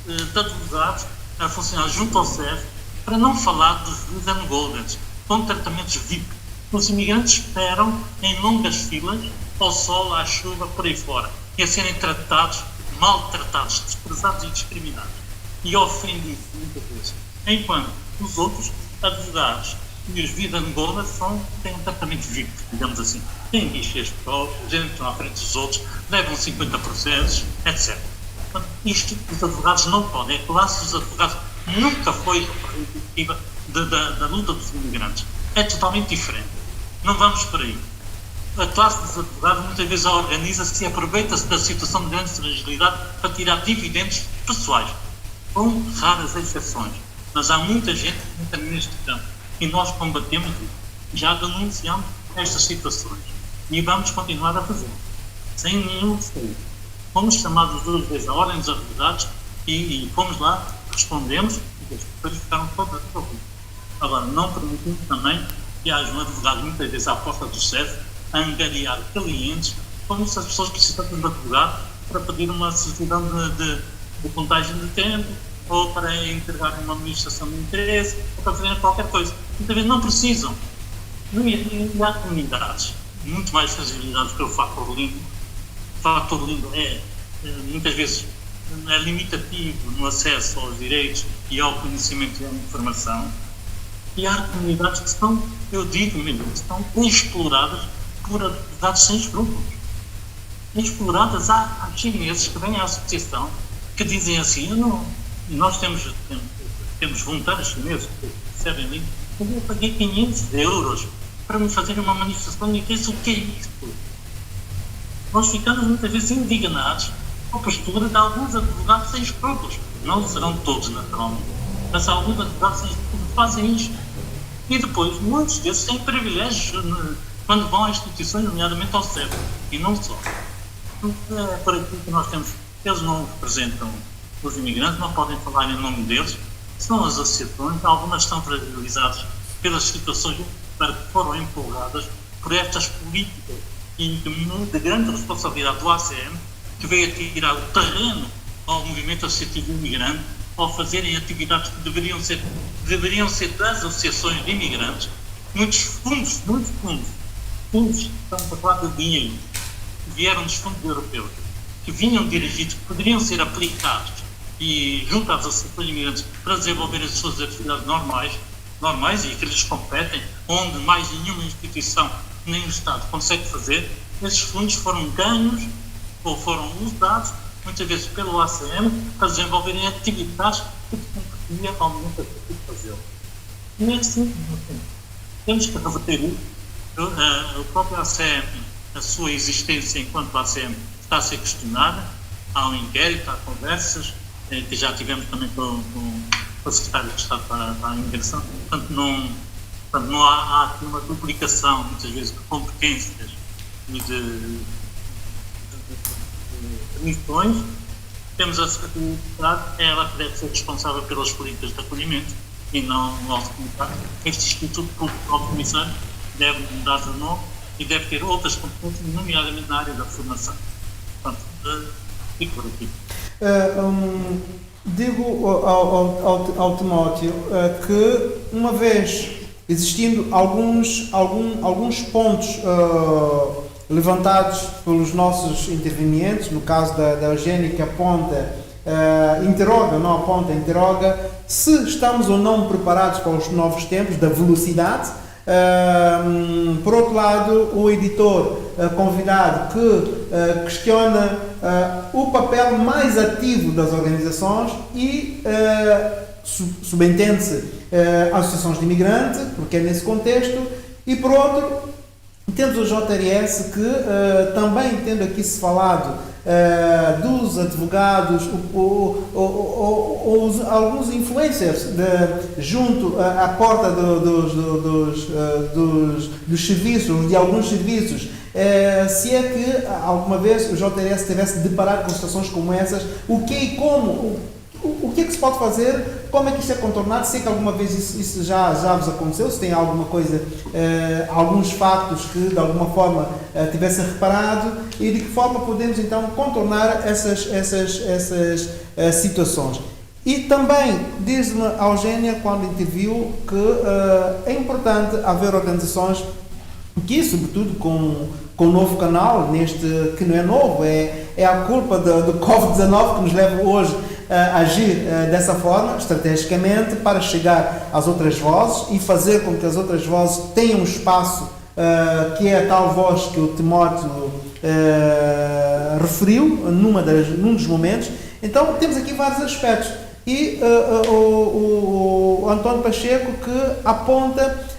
de advogados a funcionar junto ao SEF, para não falar dos Golden Goldens, com tratamentos VIP. Os imigrantes esperam em longas filas, ao sol, à chuva, por aí fora, e a serem tratados, maltratados, desprezados e discriminados. E ofendidos, muitas vezes. Enquanto os outros advogados e os vida Angola têm um tratamento VIP, digamos assim. Têm guichês próprios, entram à frente dos outros, levam 50 processos, etc. Isto os advogados não podem. A classe dos advogados nunca foi representativa da luta dos imigrantes. É totalmente diferente. Não vamos por aí. A classe dos advogados muitas vezes organiza-se e aproveita-se da situação de grande fragilidade para tirar dividendos pessoais, com raras exceções. Mas há muita gente que entra neste campo e nós combatemos isso. Já denunciamos estas situações e vamos continuar a fazer, sem nenhum receio. Fomos chamados 2 vezes à ordem dos advogados e fomos lá, respondemos e as pessoas ficaram todas resolvidas. Agora, não permitimos também que haja um advogado, muitas vezes à porta do chefe, a angariar clientes, como se as pessoas precisassem de advogado para pedir uma certidão de contagem de tempo, ou para entregar uma manifestação de interesse, ou para fazer qualquer coisa. Muitas vezes não precisam. E há comunidades muito mais fragilizadas pelo fator língua. O fator língua muitas vezes, é limitativo no acesso aos direitos e ao conhecimento e à informação. E há comunidades que estão, eu digo mesmo, que estão exploradas por advogados sem escrúpulos. Exploradas. Há chineses que vêm à associação que dizem assim, nós temos voluntários chineses que recebem ali, eu paguei 500 euros para me fazer uma manifestação de interesse. O que é isto? Nós ficamos muitas vezes indignados com a postura de alguns advogados sem escrúpulos. Não serão todos, naturalmente, mas alguns advogados sem escrúpulos fazem isto. E depois, muitos desses têm privilégios quando vão às instituições, nomeadamente ao CEP, e não só. É por aqui que nós temos, eles não representam os imigrantes, não podem falar em nome deles, são as associações, algumas estão fragilizadas pelas situações que foram empurradas por estas políticas e de grande responsabilidade do ACM, que veio a tirar o terreno ao movimento associativo imigrante, ao fazerem atividades que deveriam ser das associações de imigrantes. Muitos fundos, estamos a falar de dinheiro, que vieram dos fundos europeus, que vinham dirigidos, que poderiam ser aplicados e junto às associações de imigrantes para desenvolver as suas atividades normais e que lhes competem, onde mais nenhuma instituição nem o Estado consegue fazer. Esses fundos foram ganhos ou foram usados muitas vezes pelo ACM para desenvolverem atividades que competia ao momento de fazê-lo. E é assim, temos que reverter isso. O próprio ACM, a sua existência enquanto ACM está a ser questionada, há um inquérito, há conversas, que já tivemos também com o Secretário de Estado para a Imigração. Portanto, não há aqui uma duplicação, muitas vezes, de competências e de missões. Temos a Secretaria de Estado, é ela que deve ser responsável pelas políticas de acolhimento e não o nosso comissário. Este Instituto Público do Alto Comissário deve mudar de nome e deve ter outras competências, nomeadamente na área da formação. Portanto, fico por aqui. Digo ao Timóteo que, uma vez existindo alguns pontos levantados pelos nossos intervenientes, no caso da Eugénia, que aponta, interroga se estamos ou não preparados para os novos tempos da velocidade. Por outro lado, o editor convidado que questiona o papel mais ativo das organizações e subentende-se associações de imigrantes, porque é nesse contexto, e por outro temos o JRS que também, tendo aqui se falado dos advogados ou alguns influencers junto à porta dos serviços, de alguns serviços, se é que alguma vez o JRS tivesse deparado com situações como essas, o que e como, o que é que se pode fazer, como é que isto é contornado, se é que alguma vez isso já vos aconteceu, se tem alguma coisa, alguns factos que de alguma forma tivessem reparado e de que forma podemos então contornar essas situações. E também diz-me a Eugénia, quando interviu, que é importante haver organizações que, sobretudo com o novo canal, que não é novo, é a culpa do Covid-19 que nos leva hoje a agir dessa forma, estrategicamente, para chegar às outras vozes e fazer com que as outras vozes tenham um espaço, que é a tal voz que o Timóteo referiu num dos momentos. Então temos aqui vários aspectos. E o António Pacheco que aponta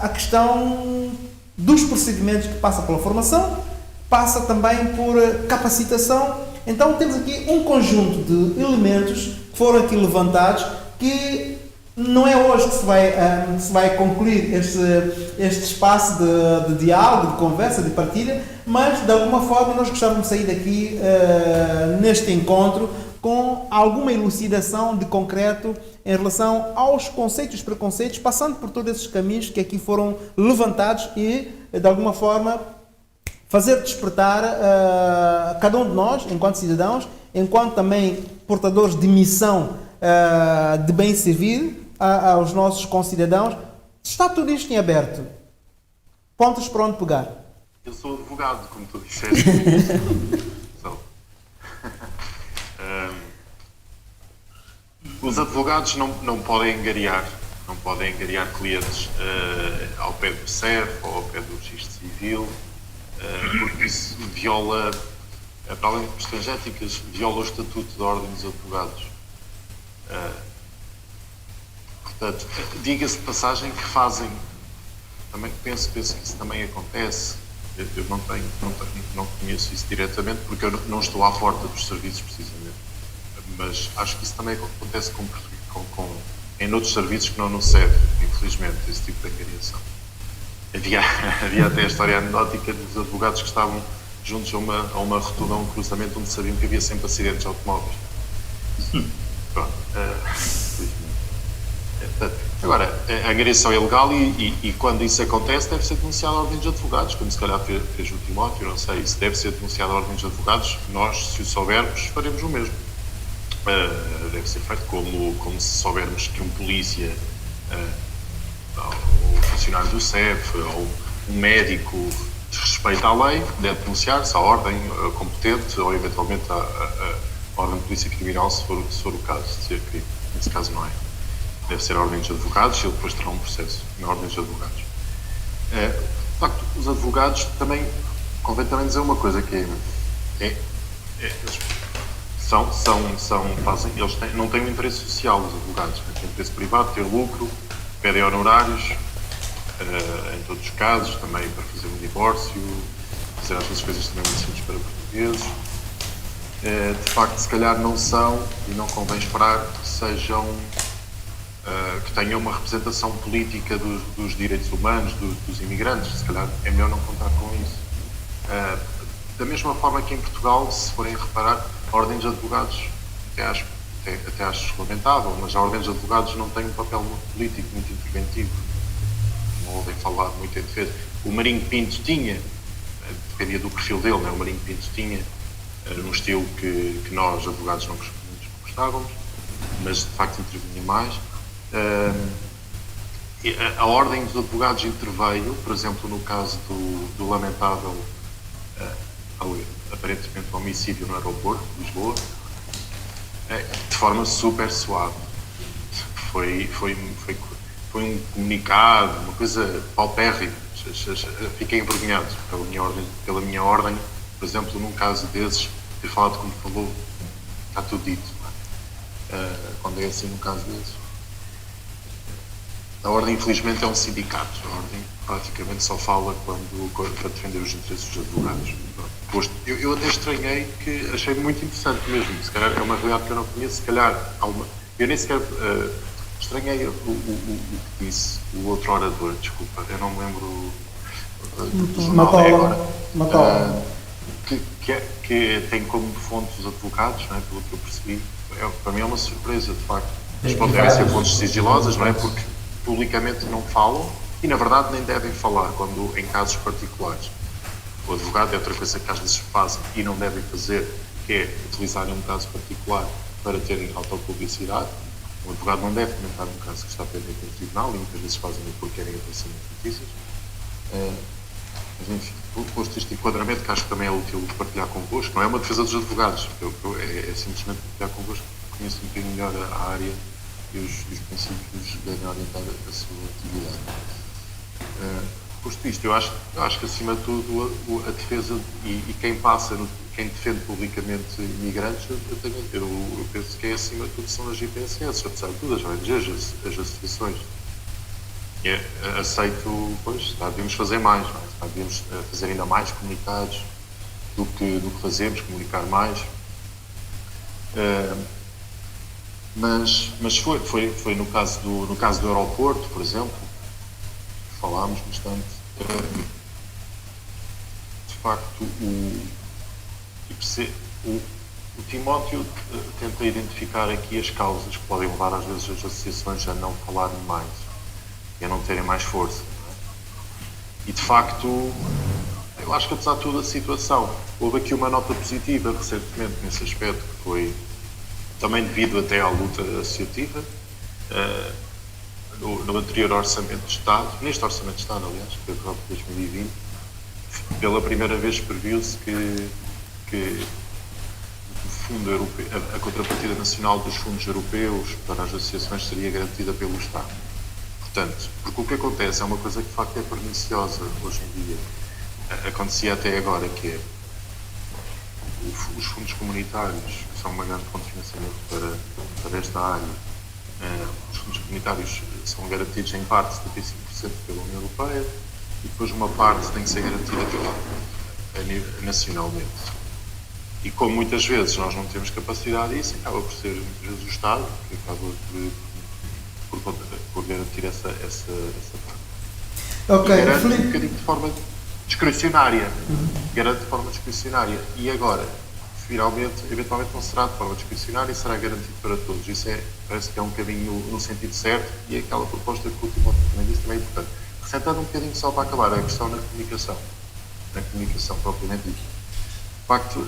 a questão dos procedimentos que passa pela formação, passa também por capacitação. Então temos aqui um conjunto de elementos que foram aqui levantados, que não é hoje que se vai concluir este espaço de diálogo, de conversa, de partilha, mas de alguma forma nós gostávamos de sair daqui neste encontro com alguma elucidação de concreto em relação aos conceitos e preconceitos, passando por todos esses caminhos que aqui foram levantados e, de alguma forma, fazer despertar cada um de nós, enquanto cidadãos, enquanto também portadores de missão de bem servir aos nossos concidadãos. Está tudo isto em aberto. Pontos para onde pegar? Eu sou advogado, como tu disseste. Os advogados não podem angariar clientes ao pé do CEF ou ao pé do registro civil, porque isso viola, para além de questões éticas, viola o Estatuto da Ordem dos Advogados. Portanto, diga-se de passagem que fazem, também penso que isso também acontece. Eu não conheço isso diretamente porque eu não estou à porta dos serviços precisamente, mas acho que isso também acontece em outros serviços que não no CEF, infelizmente, esse tipo de angariação. Havia até a história anedótica dos advogados que estavam juntos a uma rotunda, a um cruzamento onde sabiam que havia sempre acidentes de automóveis. Pronto, agora, a angariação é legal e quando isso acontece deve ser denunciado à Ordem dos Advogados, como se calhar fez o Timóteo, não sei, isso deve ser denunciado à Ordem dos Advogados. Nós, se o soubermos, faremos o mesmo. Deve ser feito como se soubermos que um polícia, ou um funcionário do CEF, ou um médico desrespeita a lei, deve denunciar-se à ordem competente ou eventualmente à ordem de polícia criminal, se for o caso de ser crime. Nesse caso não é. Deve ser a Ordem dos Advogados e ele depois terá um processo na Ordem dos Advogados. De facto, os advogados também, convém também dizer uma coisa, que eles não têm um interesse social, os advogados, têm interesse privado, ter lucro, pedem honorários, em todos os casos, também para fazer um divórcio, fazer às vezes coisas também muito simples para portugueses. De facto, se calhar não são, e não convém esperar que sejam, que tenham uma representação política dos direitos humanos, dos imigrantes. Se calhar é melhor não contar com isso. Da mesma forma que em Portugal, se forem reparar, a Ordem dos Advogados, até acho lamentável, mas a Ordem dos Advogados não tem um papel muito político, muito interventivo. Não ouvem falar muito em defesa. O Marinho Pinto tinha, dependia do perfil dele, né? O Marinho Pinto tinha num estilo que nós, advogados, não gostávamos, mas de facto intervinha mais. A Ordem dos Advogados interveio, por exemplo, no caso do lamentável, aparentemente, homicídio no aeroporto de Lisboa, de forma super suave. Foi um comunicado, uma coisa paupérrima. Fiquei envergonhado pela minha ordem, por exemplo, num caso desses, ter falado como falou, está tudo dito. Quando é assim, num caso desses. A Ordem, infelizmente, é um sindicato. A Ordem praticamente só fala para defender os interesses dos advogados. Eu até estranhei, que achei muito interessante mesmo. Se calhar é uma realidade que eu não conheço. Se calhar eu nem sequer estranhei o que disse o outro orador. Desculpa, eu não me lembro do jornal agora. Que tem como fonte os advogados, não é? Pelo que eu percebi. Para mim é uma surpresa, de facto. Mas podem ser fontes sigilosas, não é? Porque publicamente não falam e, na verdade, nem devem falar em casos particulares. O advogado é outra coisa que às vezes fazem e não devem fazer, que é utilizarem um caso particular para terem autopublicidade. O advogado não deve comentar um caso que está pendente em tribunal e muitas vezes fazem porque querem aparecer nas notícias. Mas, enfim, posto este enquadramento, que acho que também é útil de partilhar convosco, não é uma defesa dos advogados, é simplesmente partilhar convosco, conheço um bocadinho melhor a área e os princípios devem orientar a sua atividade. Posto isto, eu acho que acima de tudo a defesa e quem defende publicamente imigrantes, eu penso que acima de tudo são as IPSS, apesar de tudo, as ONGs, as associações. Aceito, pois, devíamos fazer mais, não é? Devíamos fazer ainda mais comunicados do que fazemos, comunicar mais. Mas foi no caso do aeroporto, por exemplo, falámos bastante. De facto, o Timóteo tenta identificar aqui as causas que podem levar às vezes as associações a não falarem mais e a não terem mais força. Não é? E de facto, eu acho que apesar de toda a situação, houve aqui uma nota positiva recentemente nesse aspecto, que foi também devido até à luta associativa. No anterior Orçamento de Estado, neste Orçamento de Estado, aliás, que foi o próprio 2020, pela primeira vez previu-se que o fundo europeu, a contrapartida nacional dos fundos europeus para as associações seria garantida pelo Estado. Portanto, porque o que acontece é uma coisa que de facto é perniciosa hoje em dia. Acontecia até agora, que é os fundos comunitários, que são uma grande fonte de financiamento para esta área. Os fundos comunitários são garantidos em parte 75% pela União Europeia e depois uma parte tem que ser garantida nacionalmente. E como muitas vezes nós não temos capacidade disso, acaba por ser muitas vezes o Estado que acaba por garantir essa parte. Ok, e garante Filipe. um bocadinho de forma discricionária. Garante de forma discricionária. E agora, finalmente, eventualmente não será de forma discricionária e será garantido para todos. Isso parece que é um bocadinho no sentido certo e aquela proposta que o Timóteo também disse também é importante. Sentando um bocadinho só para acabar, a questão na comunicação propriamente dita. De facto,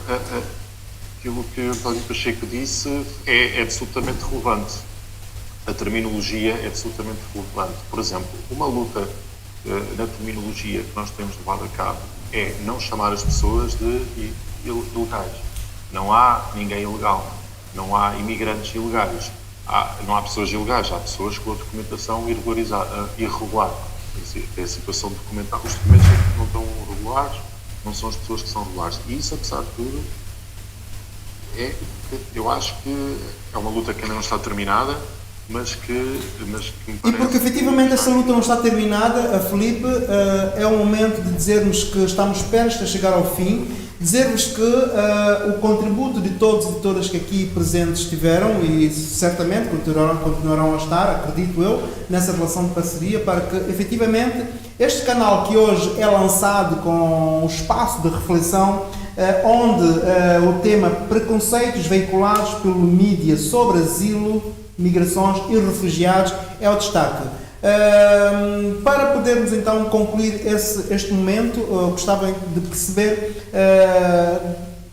aquilo que o António Pacheco disse é absolutamente relevante. A terminologia é absolutamente relevante. Por exemplo, uma luta na terminologia que nós temos levado a cabo é não chamar as pessoas de ilegais. Não há ninguém ilegal, não há imigrantes ilegais, não há pessoas ilegais, há pessoas com a documentação irregular. É a situação documental. Os documentos não estão regulares, não são as pessoas que são regulares. E isso, apesar de tudo, eu acho que é uma luta que ainda não está terminada, mas que me parece... E porque efetivamente essa luta não está terminada, Filipe, é o momento de dizermos que estamos prestes a chegar ao fim, dizer-vos que o contributo de todos e de todas que aqui presentes estiveram e certamente continuarão a estar, acredito eu, nessa relação de parceria para que efetivamente este canal que hoje é lançado com um espaço de reflexão onde o tema preconceitos veiculados pelo mídia sobre asilo, migrações e refugiados é o destaque. Para podermos então concluir este momento, gostava de perceber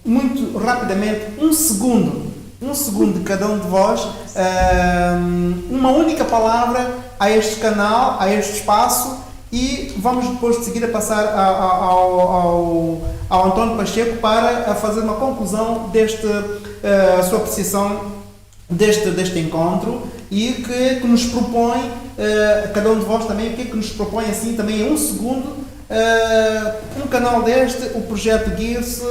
muito rapidamente um segundo de cada um de vós, uma única palavra a este canal, a este espaço, e vamos depois de seguir a passar ao António Pacheco para fazer uma conclusão a sua apreciação deste encontro e que nos propõe, cada um de vós também, o que é que nos propõe assim também em um segundo, um canal o projeto GIRS,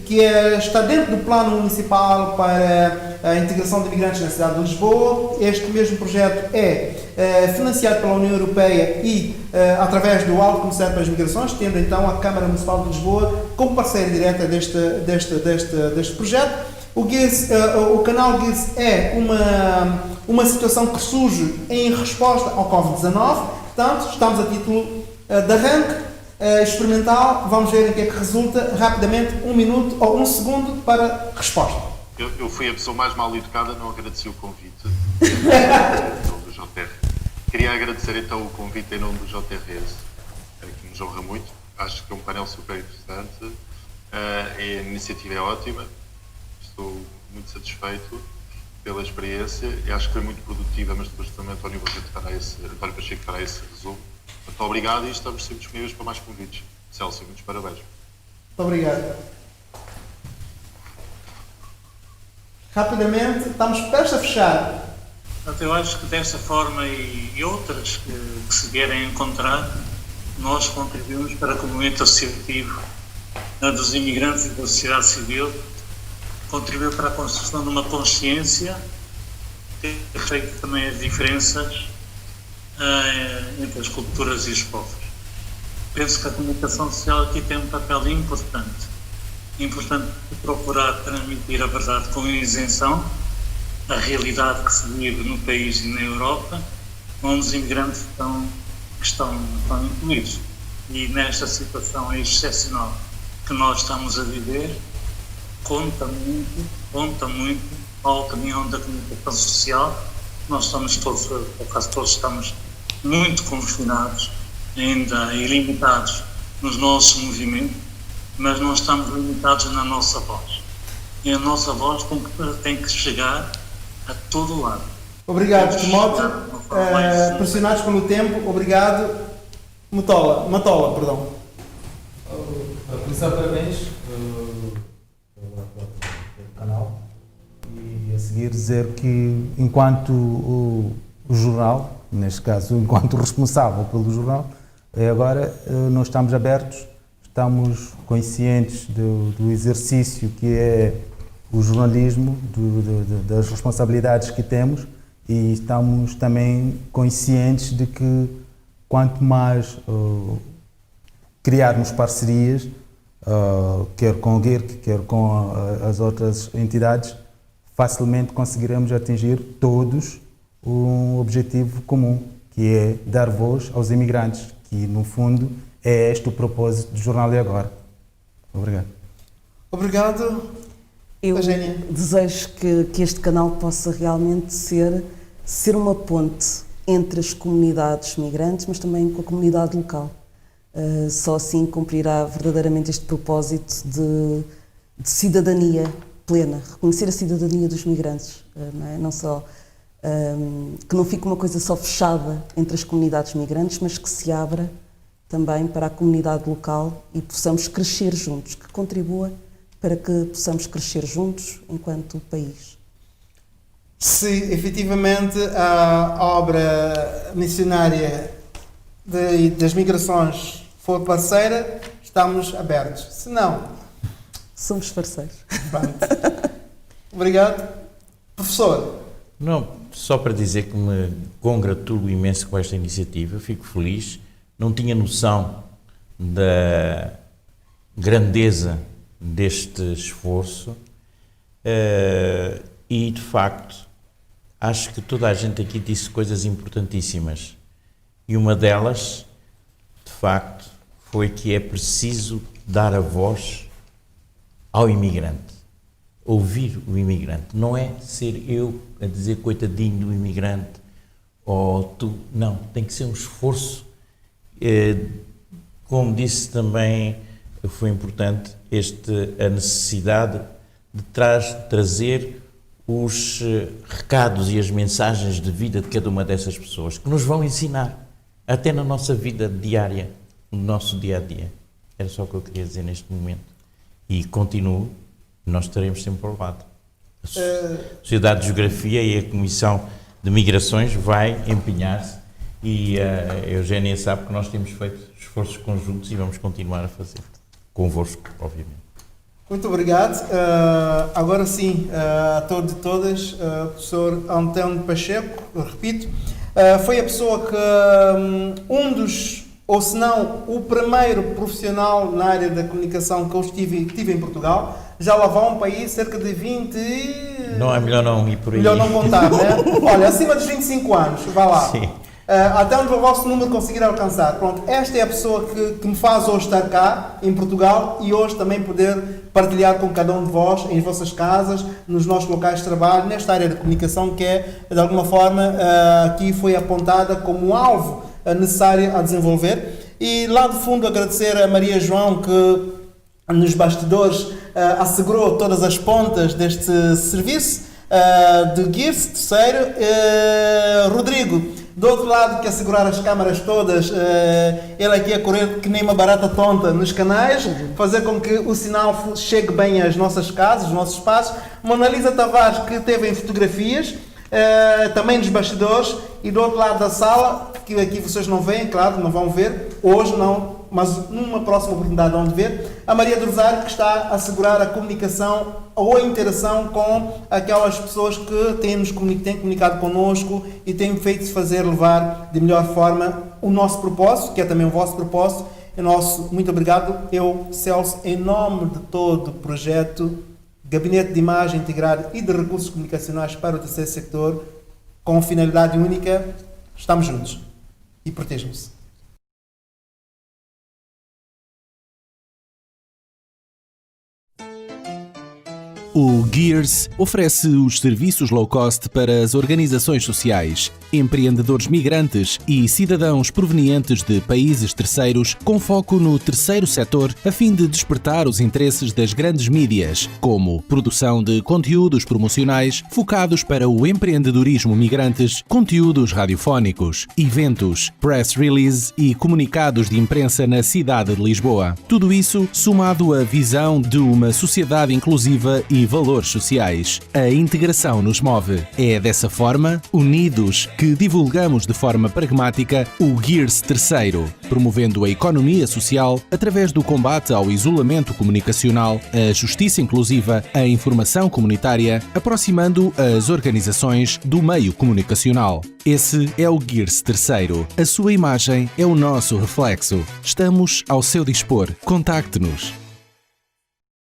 que está dentro do plano municipal para a integração de imigrantes na cidade de Lisboa. Este mesmo projeto é financiado pela União Europeia e através do Alto Comissário para as Migrações, tendo então a Câmara Municipal de Lisboa como parceira direta deste projeto. O canal GIRS é uma situação que surge em resposta ao Covid-19, portanto, estamos a título de arranque experimental, vamos ver em que é que resulta. Rapidamente, 1 minuto ou 1 segundo para resposta. Eu fui a pessoa mais mal educada, não agradeci o convite em nome do JR. Queria agradecer então o convite em nome do JRS, que nos honra muito. Acho que é um painel super interessante, a iniciativa é ótima. Estou muito satisfeito pela experiência e acho que foi muito produtiva, mas depois também António Pacheco fará esse resumo. Muito obrigado e estamos sempre disponíveis para mais convites. Celso, muitos parabéns. Muito obrigado. Rapidamente, estamos prestes a fechar. Eu acho que dessa forma e outras que se vierem a encontrar, nós contribuímos para que o movimento associativo dos imigrantes e da sociedade civil contribuiu para a construção de uma consciência que tem feito também as diferenças entre as culturas e os povos. Penso que a comunicação social aqui tem um papel importante de procurar transmitir a verdade com isenção, a realidade que se vive no país e na Europa, onde os imigrantes estão incluídos. E nesta situação excepcional que nós estamos a viver, conta muito a opinião da comunicação social. Nós estamos todos, quase todos estamos muito confinados ainda e limitados nos nossos movimentos, mas não estamos limitados na nossa voz. E a nossa voz tem que chegar a todo lado. Obrigado, Timóteo. Pressionados pelo tempo, obrigado. Matola, perdão. Começar parabéns pelo canal e a seguir dizer que enquanto o jornal, neste caso enquanto responsável pelo jornal, agora nós estamos abertos, estamos conscientes do exercício que é o jornalismo, das responsabilidades que temos, e estamos também conscientes de que quanto mais criarmos parcerias, quer com o GIRC, quer com as outras entidades, facilmente conseguiremos atingir todos um objetivo comum, que é dar voz aos imigrantes, que no fundo é este o propósito do Jornal de Agora. Obrigado. Obrigado. Eu Eugénia. desejo que este canal possa realmente ser uma ponte entre as comunidades migrantes, mas também com a comunidade local. Só assim cumprirá verdadeiramente este propósito de cidadania plena, reconhecer a cidadania dos migrantes, não é? Não só, que não fique uma coisa só fechada entre as comunidades migrantes, mas que se abra também para a comunidade local e possamos crescer juntos, que contribua para que possamos crescer juntos enquanto país. Se efetivamente a obra missionária das migrações for parceira, estamos abertos. Se não, somos parceiros. Pronto. Obrigado. Professor. Não, só para dizer que me congratulo imenso com esta iniciativa, fico feliz, não tinha noção da grandeza deste esforço e, de facto, acho que toda a gente aqui disse coisas importantíssimas e uma delas, de facto, foi que é preciso dar a voz ao imigrante, ouvir o imigrante, não é ser eu a dizer coitadinho do imigrante ou tu, não, tem que ser um esforço, como disse também, foi importante a necessidade de trazer os recados e as mensagens de vida de cada uma dessas pessoas que nos vão ensinar, até na nossa vida diária, no nosso dia-a-dia. Era só o que eu queria dizer neste momento. E continuo, nós estaremos sempre ao lado. A Sociedade de Geografia e a Comissão de Migrações vai empenhar-se e a Eugénia sabe que nós temos feito esforços conjuntos e vamos continuar a fazer. Convosco, obviamente. Muito obrigado. Agora sim, a todos e todas, o professor António Pacheco, eu repito, foi a pessoa que ou se não, o primeiro profissional na área da comunicação que eu tive em Portugal. Já lá vão um país cerca de 20... Não, é melhor não ir por aí. Melhor não contar, né? Olha, acima dos 25 anos, vá lá. Sim. Até onde o vosso número conseguir alcançar. Pronto, esta é a pessoa que me faz hoje estar cá, em Portugal, e hoje também poder partilhar com cada um de vós, em vossas casas, nos nossos locais de trabalho, nesta área de comunicação que é, de alguma forma, aqui foi apontada como um alvo necessário a desenvolver. E lá do fundo agradecer a Maria João que nos bastidores assegurou todas as pontas deste serviço, de Guirce, terceiro, Rodrigo do outro lado que a segurar as câmaras todas, ele aqui a correr que nem uma barata tonta nos canais, fazer com que o sinal chegue bem às nossas casas, aos nossos espaços. Mona Lisa Tavares que teve em fotografias, também nos bastidores, e do outro lado da sala que aqui vocês não veem, claro, não vão ver, hoje não, mas numa próxima oportunidade vão ver, a Maria do Rosário, que está a assegurar a comunicação ou a interação com aquelas pessoas que têm comunicado connosco e têm feito fazer levar de melhor forma o nosso propósito, que é também o vosso propósito. Muito obrigado. Eu, Celso, em nome de todo o projeto Gabinete de Imagem Integrado e de Recursos Comunicacionais para o Terceiro Setor, com finalidade única, estamos juntos e protejam-se. O Gears oferece os serviços low-cost para as organizações sociais, empreendedores migrantes e cidadãos provenientes de países terceiros com foco no terceiro setor a fim de despertar os interesses das grandes mídias, como produção de conteúdos promocionais focados para o empreendedorismo migrantes, conteúdos radiofónicos, eventos, press release e comunicados de imprensa na cidade de Lisboa. Tudo isso somado à visão de uma sociedade inclusiva e valores sociais. A integração nos move. É dessa forma, unidos, que divulgamos de forma pragmática o Gears Terceiro, promovendo a economia social através do combate ao isolamento comunicacional, a justiça inclusiva, a informação comunitária, aproximando as organizações do meio comunicacional. Esse é o Gears Terceiro. A sua imagem é o nosso reflexo. Estamos ao seu dispor. Contacte-nos.